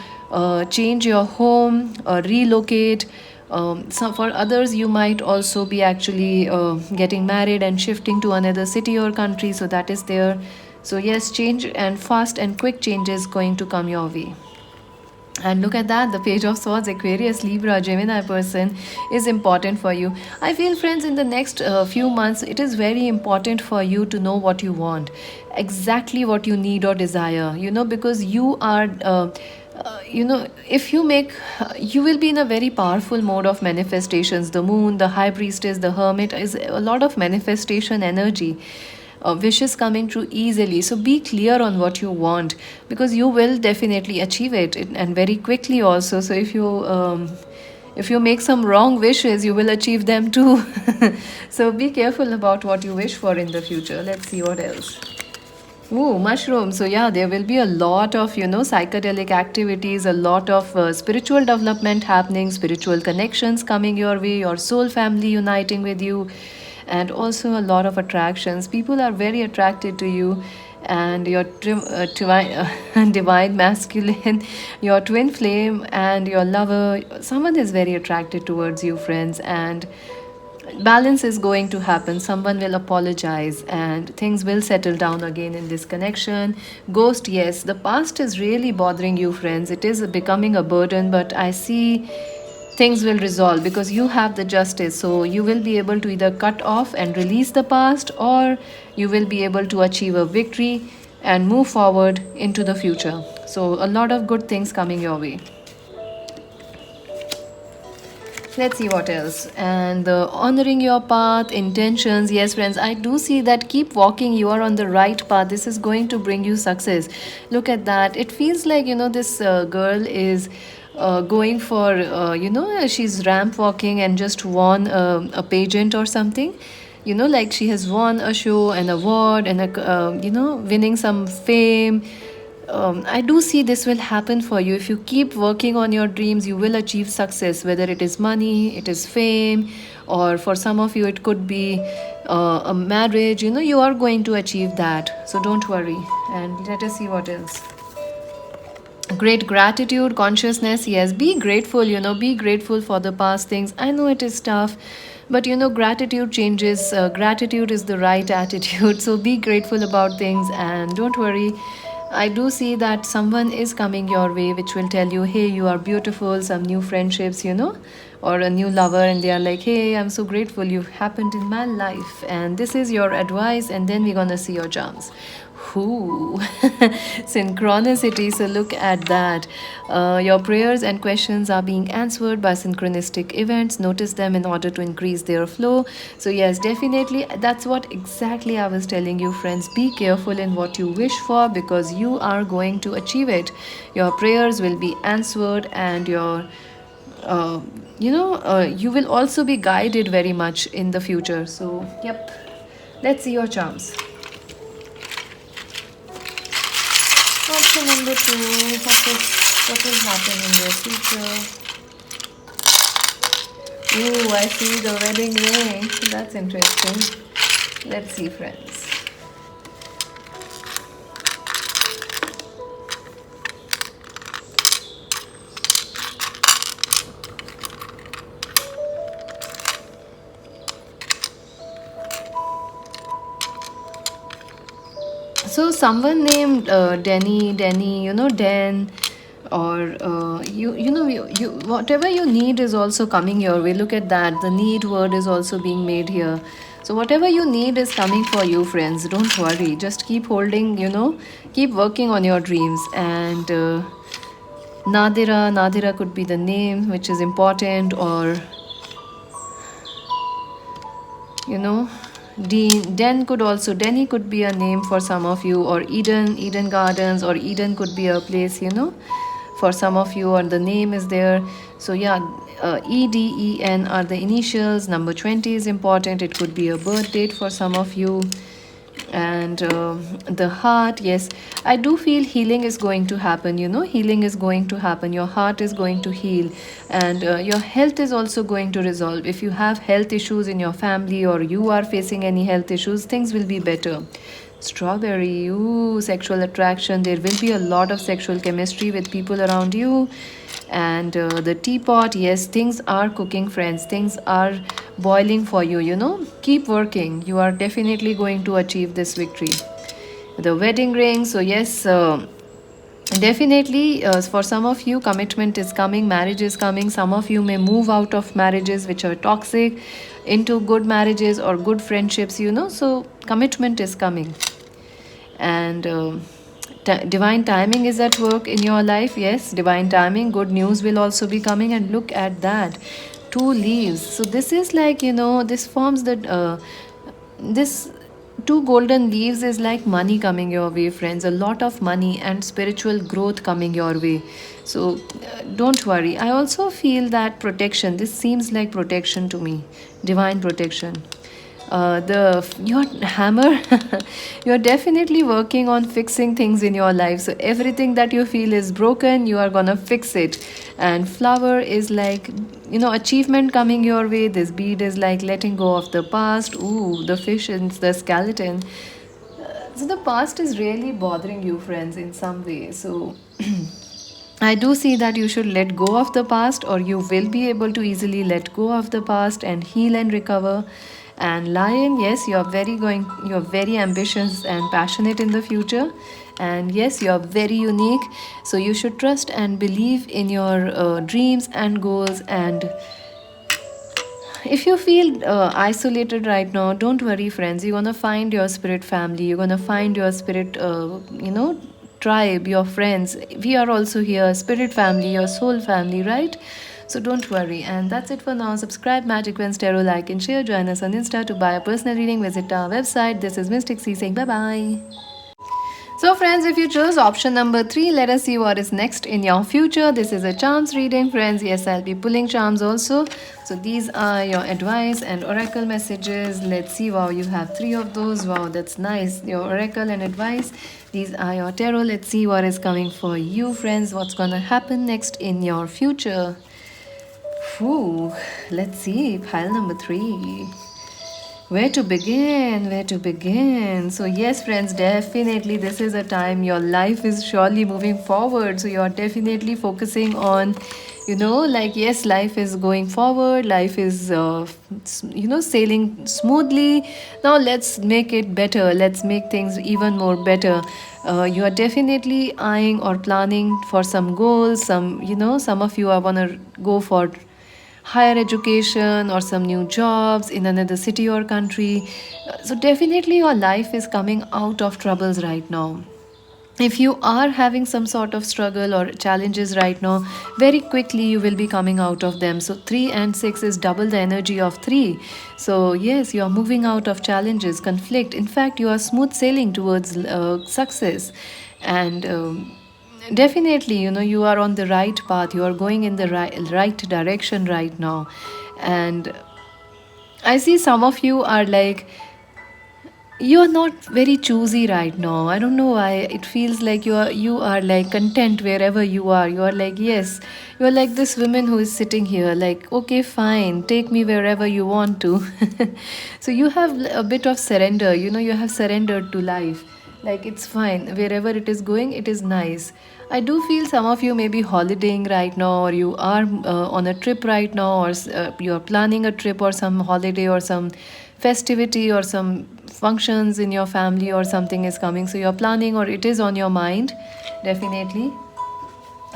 [SPEAKER 1] change your home or relocate. So for others, you might also be actually getting married and shifting to another city or country. So that is there. So yes, change and fast and quick changes going to come your way. And look at that, the Page of Swords, Aquarius, Libra, Gemini person is important for you. I feel, friends, in the next few months, it is very important for you to know what you want, exactly what you need or desire, because you are. If you make, you will be in a very powerful mode of manifestations. The moon, the high priestess, the hermit is a lot of manifestation energy, wishes coming true easily. So be clear on what you want, because you will definitely achieve it, and very quickly also. So if you make some wrong wishes, you will achieve them too. So be careful about what you wish for in the future. Let's see what else. Ooh, mushrooms. So yeah, there will be a lot of, psychedelic activities, a lot of spiritual development happening, spiritual connections coming your way, your soul family uniting with you, and also a lot of attractions. People are very attracted to you, and your divine masculine, your twin flame, and your lover. Someone is very attracted towards you, friends, and balance is going to happen. Someone will apologize and things will settle down again in this connection. Ghost, yes, the past is really bothering you, friends. It is becoming a burden, but I see things will resolve because you have the justice. So you will be able to either cut off and release the past, or you will be able to achieve a victory and move forward into the future. So a lot of good things coming your way. Let's see what else. And honoring your path, intentions. Yes, friends, I do see that. Keep walking. You are on the right path. This is going to bring you success. Look at that. It feels like, this girl is going for, she's ramp walking and just won a pageant or something. Like she has won a show, an award, and winning some fame. I do see this will happen for you. If you keep working on your dreams, you will achieve success, whether it is money, it is fame, or for some of you, it could be a marriage. You are going to achieve that. So don't worry. And let us see what else. Great gratitude, consciousness. Yes, be grateful, be grateful for the past things. I know it is tough, but gratitude changes. Gratitude is the right attitude. So be grateful about things and don't worry. I do see that someone is coming your way which will tell you, hey, you are beautiful, some new friendships, or a new lover, and they are like, hey, I'm so grateful you happened in my life, and this is your advice, and then we're gonna see your charms. Ooh, synchronicity. So look at that. Your prayers and questions are being answered by synchronistic events. Notice them in order to increase their flow. So, yes, definitely, that's what exactly I was telling you, friends. Be careful in what you wish for because you are going to achieve it. Your prayers will be answered, and you will also be guided very much in the future. So, yep, let's see your charms. Option number two, what will happen in your future? Ooh, I see the wedding ring. That's interesting. Let's see, friends. So someone named Denny, Den, or you whatever you need is also coming your way. Look at that. The need word is also being made here. So whatever you need is coming for you, friends. Don't worry. Just keep holding. Keep working on your dreams. And Nadira could be the name, which is important, or you know Denny could be a name for some of you, or Eden Gardens, or Eden could be a place, for some of you, or the name is there. So yeah, EDEN are the initials. Number 20 is important. It could be a birth date for some of you. And the heart, yes, I do feel healing is going to happen. Healing is going to happen. Your heart is going to heal, and your health is also going to resolve. If you have health issues in your family, or you are facing any health issues, things will be better. Strawberry, ooh, sexual attraction. There will be a lot of sexual chemistry with people around you. And the teapot, yes, things are cooking, friends. Things are boiling for you. Keep working. You are definitely going to achieve this victory. The wedding ring. So yes, definitely, for some of you, commitment is coming, marriage is coming. Some of you may move out of marriages which are toxic into good marriages or good friendships. So commitment is coming. And divine timing is at work in your life. Yes, divine timing. Good news will also be coming. And look at that, 2 leaves. So this is like, this forms the this two golden leaves is like money coming your way, friends. A lot of money and spiritual growth coming your way. So don't worry. I also feel that protection. This seems like protection to me. Divine protection. Your hammer. You're definitely working on fixing things in your life. So everything that you feel is broken, you are gonna fix it. And flower is like, achievement coming your way. This bead is like letting go of the past. Ooh, the fish and the skeleton. So the past is really bothering you, friends, in some way. So I do see that you should let go of the past, or you will be able to easily let go of the past and heal and recover. And Lion, yes, you're very ambitious and passionate in the future. And yes, you're very unique. So you should trust and believe in your dreams and goals. And if you feel isolated right now, don't worry, friends. You're gonna find your spirit family. You're gonna find your spirit, tribe, your friends. We are also here, spirit family, your soul family, right? So don't worry. And that's it for now. Subscribe Magic Wens Tarot, like and share. Join us on Insta to buy a personal reading. Visit our website. This is Mystic C saying bye bye. So, friends, if you chose option number 3, let us see what is next in your future. This is a charms reading, friends. Yes, I'll be pulling charms also. So, these are your advice and oracle messages. Let's see. Wow, you have 3 of those. Wow, that's nice. Your oracle and advice. These are your tarot. Let's see what is coming for you, friends. What's gonna happen next in your future? Whew, let's see. Pile number 3. Where to begin? Where to begin? So, yes, friends, definitely this is a time your life is surely moving forward. So, you're definitely focusing on, like, yes, life is going forward, life is, sailing smoothly. Now, let's make it better. Let's make things even more better. You are definitely eyeing or planning for some goals. Some of you are going to go for higher education or some new jobs in another city or country. So, definitely, your life is coming out of troubles right now. If you are having some sort of struggle or challenges right now, very quickly you will be coming out of them. So, 3 and 6 is double the energy of 3. So, yes, you are moving out of challenges, conflict. In fact, you are smooth sailing towards success. And definitely, you are on the right path. You are going in the right direction right now. And I see some of you are like, you're not very choosy right now. I don't know why. It feels like you are like content wherever you are. You are like, yes, you're like this woman who is sitting here, like, okay, fine, take me wherever you want to. So you have a bit of surrender, you have surrendered to life. Like, it's fine. Wherever it is going, it is nice. I do feel some of you may be holidaying right now, or you are on a trip right now, or you're planning a trip or some holiday or some festivity or some functions in your family or something is coming. So you're planning, or it is on your mind, definitely.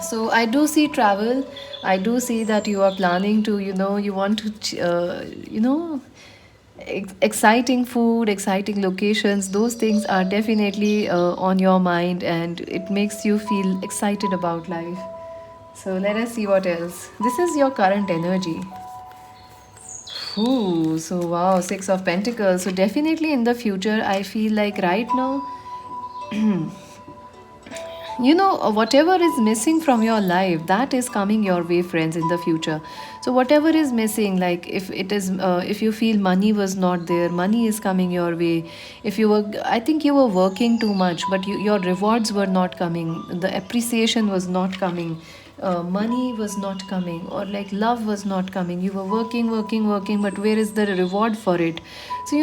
[SPEAKER 1] So I do see travel. I do see that you are planning to, you want to, exciting food, exciting locations. Those things are definitely on your mind, and it makes you feel excited about life. So let us see what else. This is your current energy. Ooh, so wow, Six of Pentacles. So definitely in the future, I feel like right now, whatever is missing from your life, that is coming your way, friends, in the future. So whatever is missing, like if you feel money was not there, money is coming your way. If you were, I think you were working too much, but your rewards were not coming, the appreciation was not coming, money was not coming, or like love was not coming. You were working, working, working, but where is the reward for it? So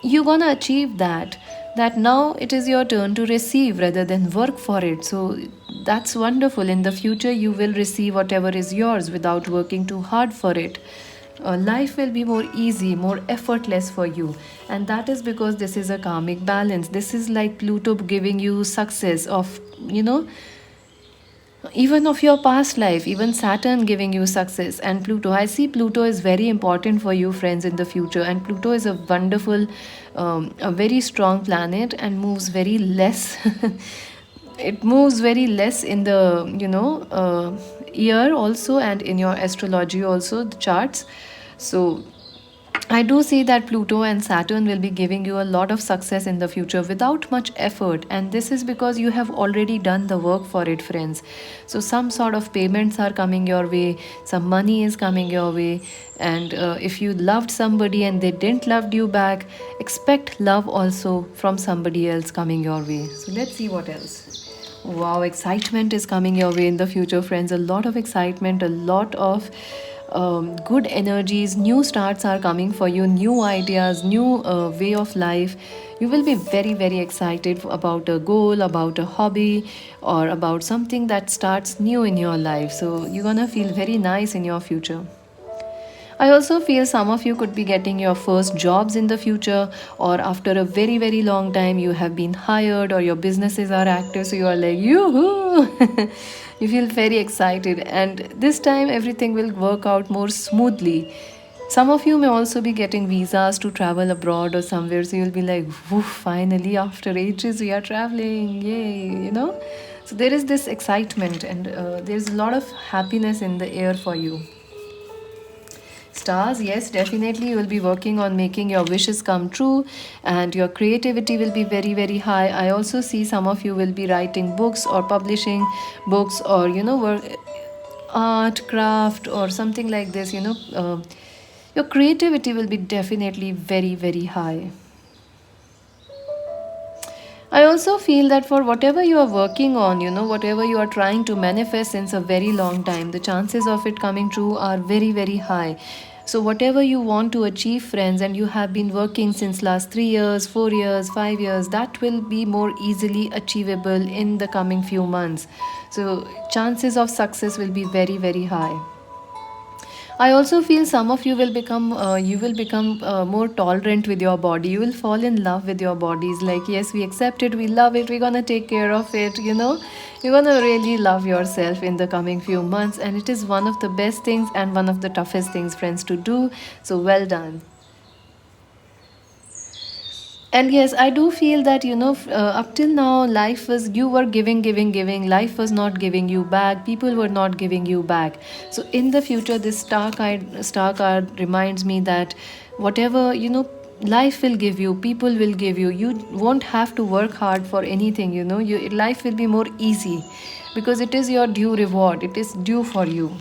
[SPEAKER 1] you're gonna achieve that now it is your turn to receive rather than work for it. So that's wonderful. In the future, you will receive whatever is yours without working too hard for it. Life will be more easy, more effortless for you. And that is because this is a karmic balance. This is like Pluto giving you success of, even of your past life, even Saturn giving you success. And Pluto, I see Pluto is very important for you, friends, in the future. And Pluto is a wonderful, a very strong planet, and moves very less. It moves very less in the year also, and in your astrology also, the charts. So I do see that Pluto and Saturn will be giving you a lot of success in the future without much effort. And this is because you have already done the work for it, friends. So, some sort of payments are coming your way, some money is coming your way. And if you loved somebody and they didn't love you back, expect love also from somebody else coming your way. So, let's see what else. Wow, excitement is coming your way in the future, friends. A lot of excitement, a lot of good energies, new starts are coming for you, new ideas, new way of life. You will be very, very excited about a goal, about a hobby, or about something that starts new in your life. So you're gonna feel very nice in your future. I also feel some of you could be getting your first jobs in the future, or after a very, very long time, you have been hired, or your businesses are active, so you are like, yoo-hoo! You feel very excited, and this time everything will work out more smoothly. Some of you may also be getting visas to travel abroad or somewhere, so you'll be like, woof, finally, after ages, we are traveling, yay. So there is this excitement, and there's a lot of happiness in the air for you. Stars, yes, definitely you will be working on making your wishes come true, and your creativity will be very, very high. I also see some of you will be writing books or publishing books, or work, art, craft, or something like this. Your creativity will be definitely very, very high. I also feel that for whatever you are working on, whatever you are trying to manifest since a very long time, the chances of it coming true are very, very high. So whatever you want to achieve, friends, and you have been working since last 3 years, 4 years, 5 years, that will be more easily achievable in the coming few months. So chances of success will be very, very high. I also feel some of you will become more tolerant with your body. You will fall in love with your bodies. Like, yes, we accept it, we love it, we're gonna take care of it. You're gonna really love yourself in the coming few months, and it is one of the best things and one of the toughest things, friends, to do. So well done. And yes, I do feel that up till now, life was, you were giving, giving, giving, life was not giving you back, people were not giving you back. So in the future, this star card reminds me that whatever life will give you, people will give you, you won't have to work hard for anything. Life will be more easy, because it is your due reward, it is due for you.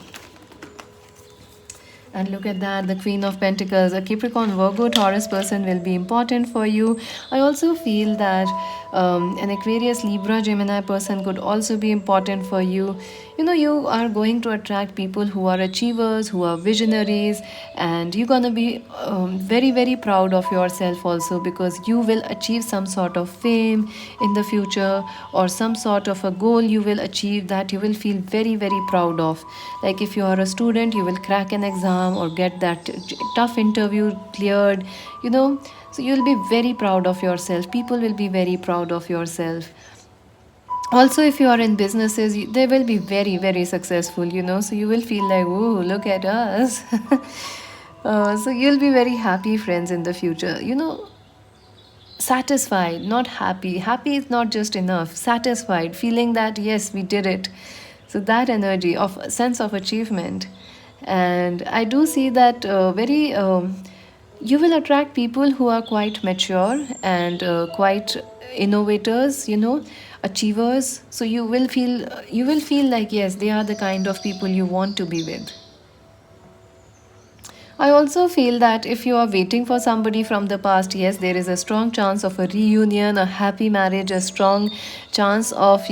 [SPEAKER 1] And look at that, the Queen of Pentacles, a Capricorn, Virgo, Taurus person will be important for you. I also feel that an Aquarius, Libra, Gemini person could also be important for you. You are going to attract people who are achievers, who are visionaries, and you're going to be very, very proud of yourself also, because you will achieve some sort of fame in the future, or some sort of a goal you will achieve that you will feel very, very proud of. Like if you are a student, you will crack an exam or get that tough interview cleared, so you'll be very proud of yourself, people will be very proud of yourself. Also, if you are in businesses, they will be very, very successful, so you will feel like, oh, look at us. So you'll be very happy, friends, in the future, satisfied, not happy. Happy is not just enough, satisfied, feeling that yes, we did it. So that energy of sense of achievement. And I do see that very you will attract people who are quite mature and quite innovators, achievers. So you will feel like yes, they are the kind of people you want to be with. I also feel that if you are waiting for somebody from the past, yes, there is a strong chance of a reunion, a happy marriage, a strong chance of,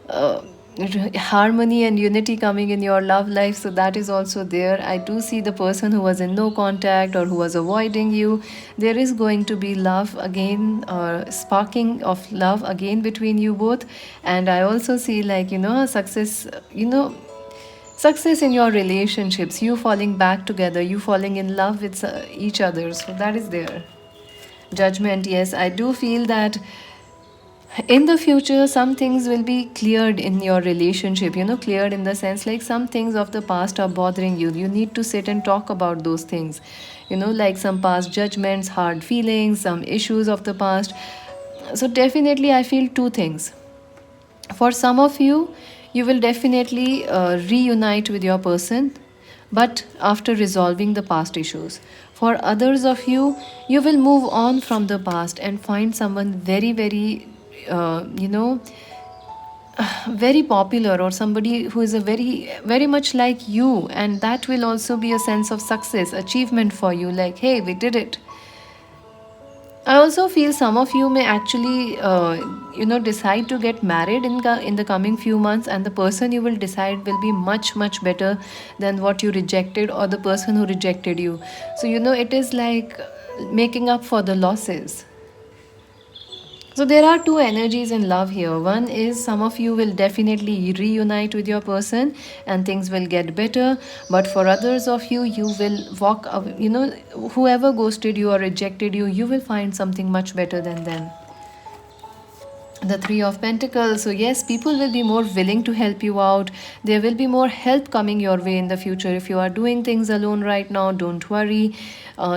[SPEAKER 1] uh, harmony and unity coming in your love life. So that is also there. I do see the person who was in no contact or who was avoiding you. There is going to be love again, or sparking of love again between you both. And I also see, like, success, success in your relationships, you falling back together, you falling in love with each other. So that is there. Judgment, yes, I do feel that in the future some things will be cleared in your relationship, cleared in the sense like some things of the past are bothering you, you need to sit and talk about those things, like some past judgments, hard feelings, some issues of the past. So definitely I feel two things. For some of you, you will definitely reunite with your person, but after resolving the past issues. For others of you, you will move on from the past and find someone very, very, very popular, or somebody who is a very, very much like you, and that will also be a sense of success, achievement for you. Like, hey, we did it. I also feel some of you may actually, decide to get married in the coming few months, and the person you will decide will be much much better than what you rejected or the person who rejected you. So it is like making up for the losses. So there are two energies in love here. One is some of you will definitely reunite with your person and things will get better. But for others of you, you will walk, whoever ghosted you or rejected you, you will find something much better than them. The Three of Pentacles. So yes, people will be more willing to help you out. There will be more help coming your way in the future. If you are doing things alone right now, don't worry.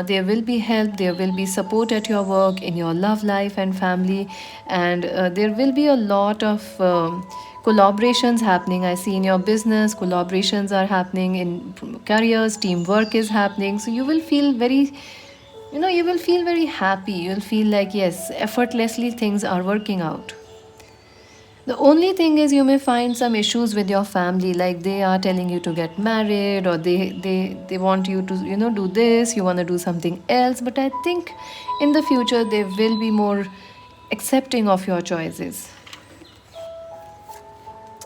[SPEAKER 1] There will be help, there will be support at your work, in your love life and family, and there will be a lot of collaborations happening. I see in your business collaborations are happening, in careers teamwork is happening. So you will feel very happy. You'll feel like, yes, effortlessly things are working out. The only thing is you may find some issues with your family, like they are telling you to get married, or they want you to do this, you want to do something else. But I think in the future they will be more accepting of your choices.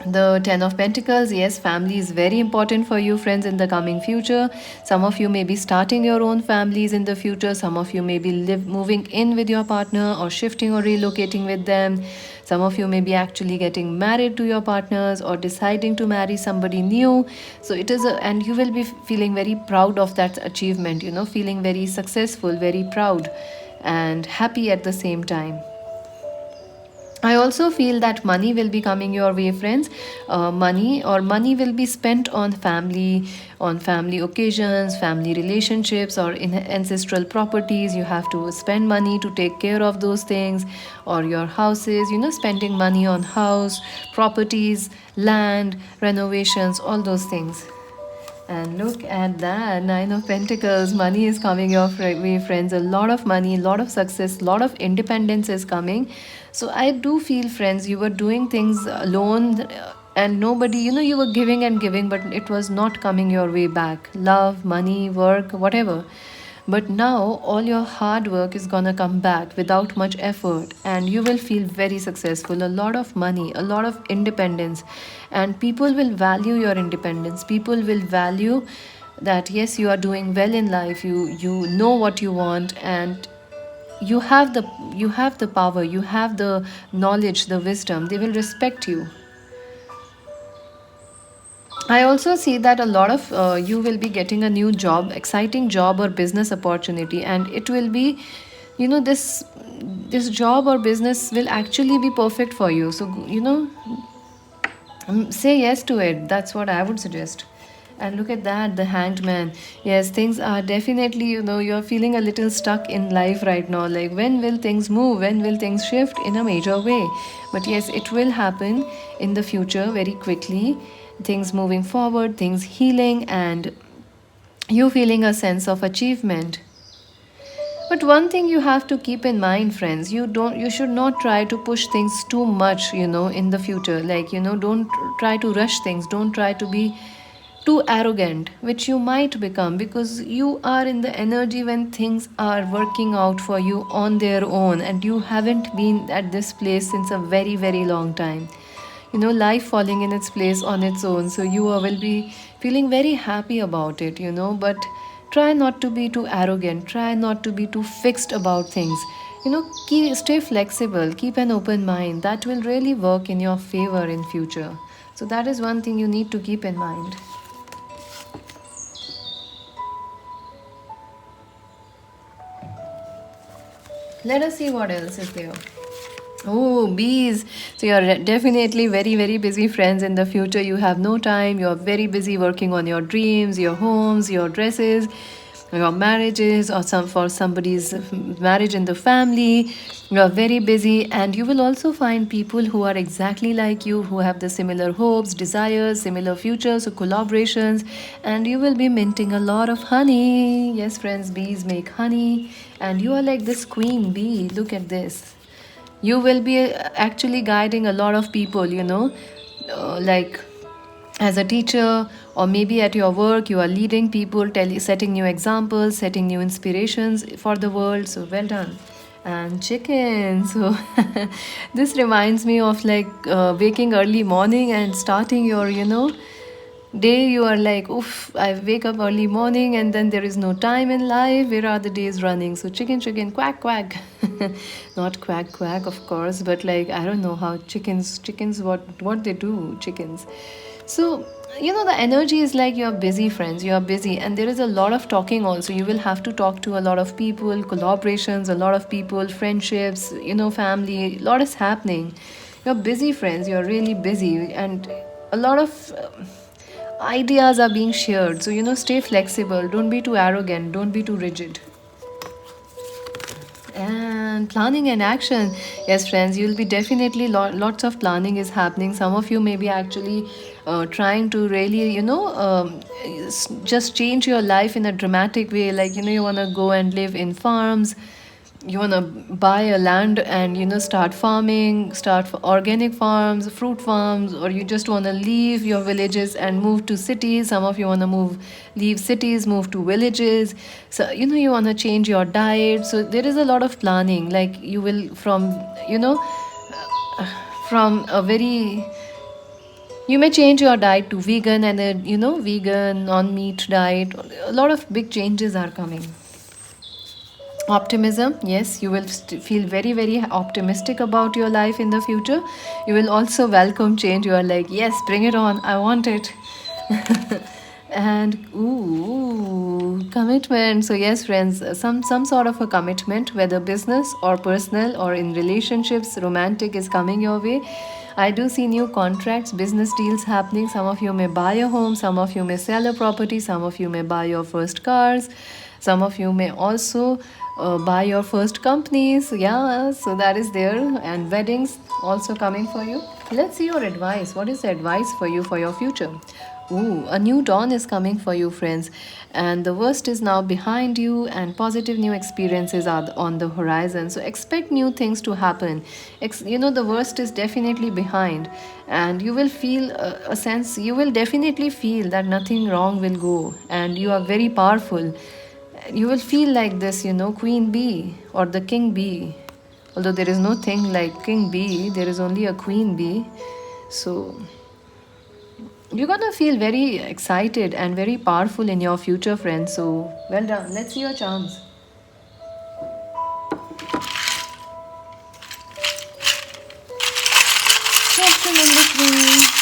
[SPEAKER 1] The Ten of Pentacles, yes, family is very important for you, friends, in the coming future. Some of you may be starting your own families in the future. Some of you may be moving in with your partner, or shifting or relocating with them. Some of you may be actually getting married to your partners, or deciding to marry somebody new. So it is and you will be feeling very proud of that achievement, feeling very successful, very proud, and happy at the same time. I also feel that money will be coming your way, friends. Money will be spent on family occasions, family relationships, or in ancestral properties. You have to spend money to take care of those things, or your houses. Spending money on house, properties, land, renovations, all those things. And look at that, Nine of Pentacles. Money is coming your way, friends. A lot of money, a lot of success, a lot of independence is coming. So I do feel, friends, you were doing things alone, and nobody, you were giving and giving, but it was not coming your way back. Love, money, work, whatever. But now all your hard work is gonna come back without much effort, and you will feel very successful. A lot of money, a lot of independence, and people will value your independence. People will value that yes, you are doing well in life. You know what you want, and you have the power, you have the knowledge, the wisdom. They will respect you. I also see that a lot of you will be getting a new job, exciting job or business opportunity, and it will be, this job or business will actually be perfect for you. So say yes to it. That's what I would suggest. And look at that, the Hanged Man. Yes, things are definitely, you're feeling a little stuck in life right now. Like, when will things move? When will things shift in a major way? But yes, it will happen in the future very quickly. Things moving forward, things healing, and you feeling a sense of achievement. But one thing you have to keep in mind, friends, you should not try to push things too much, in the future. Like, don't try to rush things. Don't try to be too arrogant, which you might become, because you are in the energy when things are working out for you on their own, and you haven't been at this place since a very, very long time. Life falling in its place on its own. So you will be feeling very happy about it, but try not to be too arrogant. Try not to be too fixed about things. Stay flexible, keep an open mind. That will really work in your favor in future. So that is one thing you need to keep in mind. Let us see what else is there. Oh, bees. So you're definitely very, very busy, friends. In the future, you have no time. You're very busy working on your dreams, your homes, your dresses, your marriages, or for somebody's marriage in the family. You're very busy, and you will also find people who are exactly like you, who have the similar hopes, desires, similar futures, so collaborations, and you will be minting a lot of honey. Yes, friends, bees make honey, and you are like this queen bee. Look at this. You will be actually guiding a lot of people, like as a teacher, or maybe at your work you are leading people, setting new examples, setting new inspirations for the world. So well done. and chicken. So this reminds me of like waking early morning and starting your, day. You are like, oof, I wake up early morning and then there is no time in life. Where are the days running? So chicken, chicken, quack, quack. Not quack, quack, of course, but like I don't know how chickens, what they do, chickens. So, the energy is like you're busy, friends. You're busy, and there is a lot of talking also. You will have to talk to a lot of people, collaborations, a lot of people, friendships, family. A lot is happening. You're busy, friends. You're really busy, and a lot of ideas are being shared. So, stay flexible. Don't be too arrogant. Don't be too rigid. And planning and action. Yes, friends, you'll be definitely lots of planning is happening. Some of you may be actually trying to really, just change your life in a dramatic way. Like, you want to go and live in farms, you want to buy a land and start farming, start organic farms, fruit farms, or you just want to leave your villages and move to cities. Some of you want to leave cities, move to villages. So you want to change your diet. So there is a lot of planning. Like you will from a very you may change your diet to vegan and a vegan non-meat diet. A lot of big changes are coming. Optimism, yes, you will feel very, very optimistic about your life in the future. You will also welcome change. You are like, yes, bring it on, I want it. And commitment. So yes, friends, some sort of a commitment, whether business or personal or in relationships, romantic, is coming your way. I do see new contracts, business deals happening. Some of you may buy a home, some of you may sell a property, some of you may buy your first cars, some of you may also buy your first companies. Yeah, so that is there. And weddings also coming for you. Let's see your advice. What is the advice for you for your future? Ooh, a new dawn is coming for you, friends. And the worst is now behind you, and positive new experiences are on the horizon. So expect new things to happen. The worst is definitely behind, and you will feel a sense, you will definitely feel that nothing wrong will go, and you are very powerful. You will feel like this, queen bee or the king bee. Although there is no thing like king bee, there is only a queen bee. So you're gonna feel very excited and very powerful in your future, friends. So well done. Let's see your charms. Question number 3.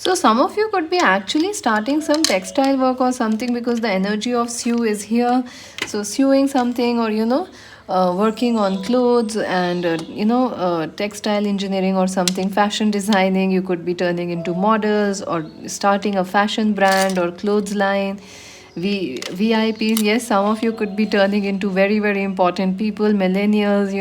[SPEAKER 1] So some of you could be actually starting some textile work or something, because the energy of sew is here. So sewing something, or working on clothes, and textile engineering or something, fashion designing. You could be turning into models or starting a fashion brand or clothes line. VIPs, yes, some of you could be turning into very, very important people, millennials,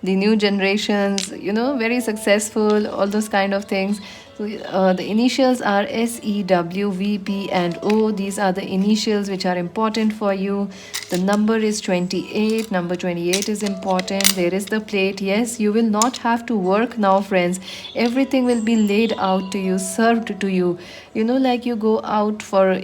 [SPEAKER 1] the new generations, very successful, all those kind of things. So the initials are SEW, VP, and O. These are the initials which are important for you. The number is 28. Number 28 is important. There is the plate. Yes, you will not have to work now, friends. Everything will be laid out to you, served to you. Like you go out for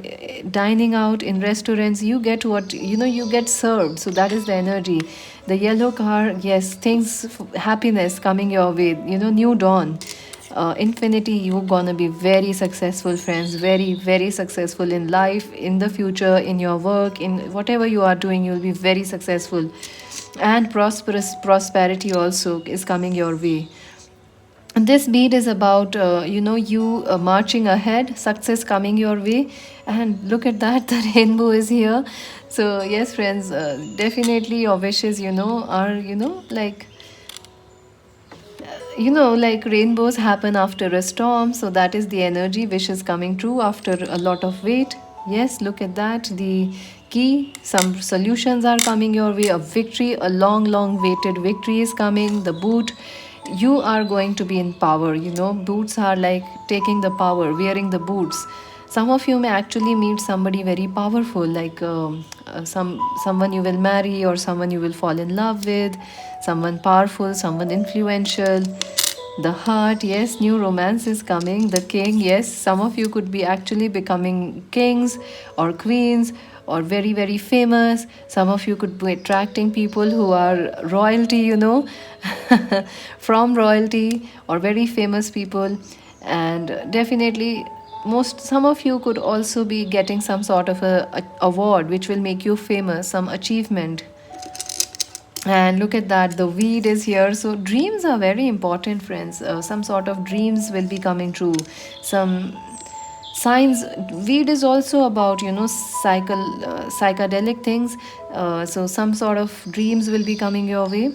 [SPEAKER 1] dining out in restaurants, you get what, you get served. So that is the energy. The yellow car, yes, things, happiness coming your way, new dawn. Infinity, you're gonna be very successful, friends. Very, very successful in life, in the future, in your work, in whatever you are doing, you'll be very successful. And prosperity also is coming your way. This bead is about you marching ahead, success coming your way. And look at that, the rainbow is here. So yes, friends, definitely your wishes are like you know, like rainbows happen after a storm, so that is the energy which is coming true after a lot of wait. Yes, look at that. The key, some solutions are coming your way, a victory, a long waited victory is coming. The boot, you are going to be in power. You know, boots are like taking the power, wearing the boots. Some of you may actually meet somebody very powerful, like someone you will marry, or someone you will fall in love with, someone powerful, someone influential. The heart, yes, new romance is coming. The king, yes, some of you could be actually becoming kings or queens or very famous. Some of you could be attracting people who are royalty, you know, from royalty or very famous people. And definitely most some of you could also be getting some sort of a award which will make you famous, some achievement. And look at that, the weed is here. So dreams are very important, friends. Some sort of dreams will be coming true. Some signs. Weed is also about, you know, psychedelic things. So some sort of dreams will be coming your way.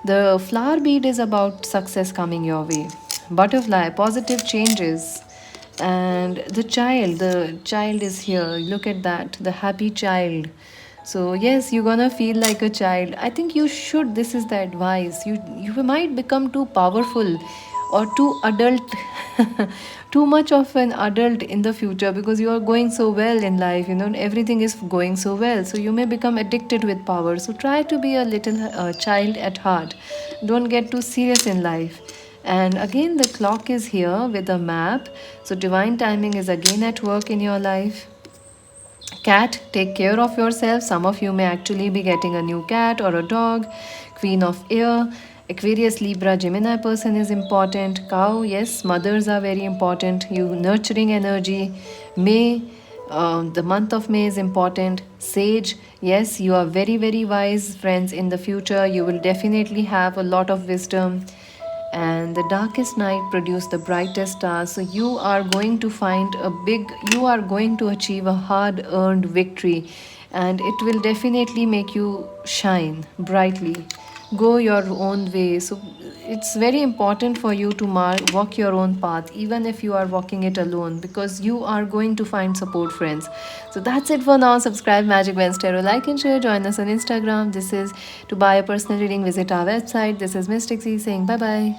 [SPEAKER 1] The flower bead is about success coming your way. Butterfly, positive changes. And the child is here. Look at that, the happy child. So yes, you're gonna feel like a child. I think you should. This is the advice. You might become too powerful or too adult, too much of an adult in the future, because you are going so well in life. You know, everything is going so well. So you may become addicted with power. So try to be a little child at heart. Don't get too serious in life. And again, the clock is here with a map. So divine timing is again at work in your life. Cat, take care of yourself. Some of you may actually be getting a new cat or a dog. Queen of air. Aquarius, Libra, Gemini person is important. Cow, yes, mothers are very important. You nurturing energy. May, the month of May is important. Sage, yes, you are very wise, friends. In the future, you will definitely have a lot of wisdom. And the darkest night produce the brightest stars. So you are going to you are going to achieve a hard earned victory, and it will definitely make you shine brightly. Go your own way. So it's very important for you to walk your own path, even if you are walking it alone, because you are going to find support, friends. So that's it for now. Subscribe Magic Wednesday, like and share. Join us on Instagram. This is to buy a personal reading. Visit our website. This is Mystic Z saying bye bye.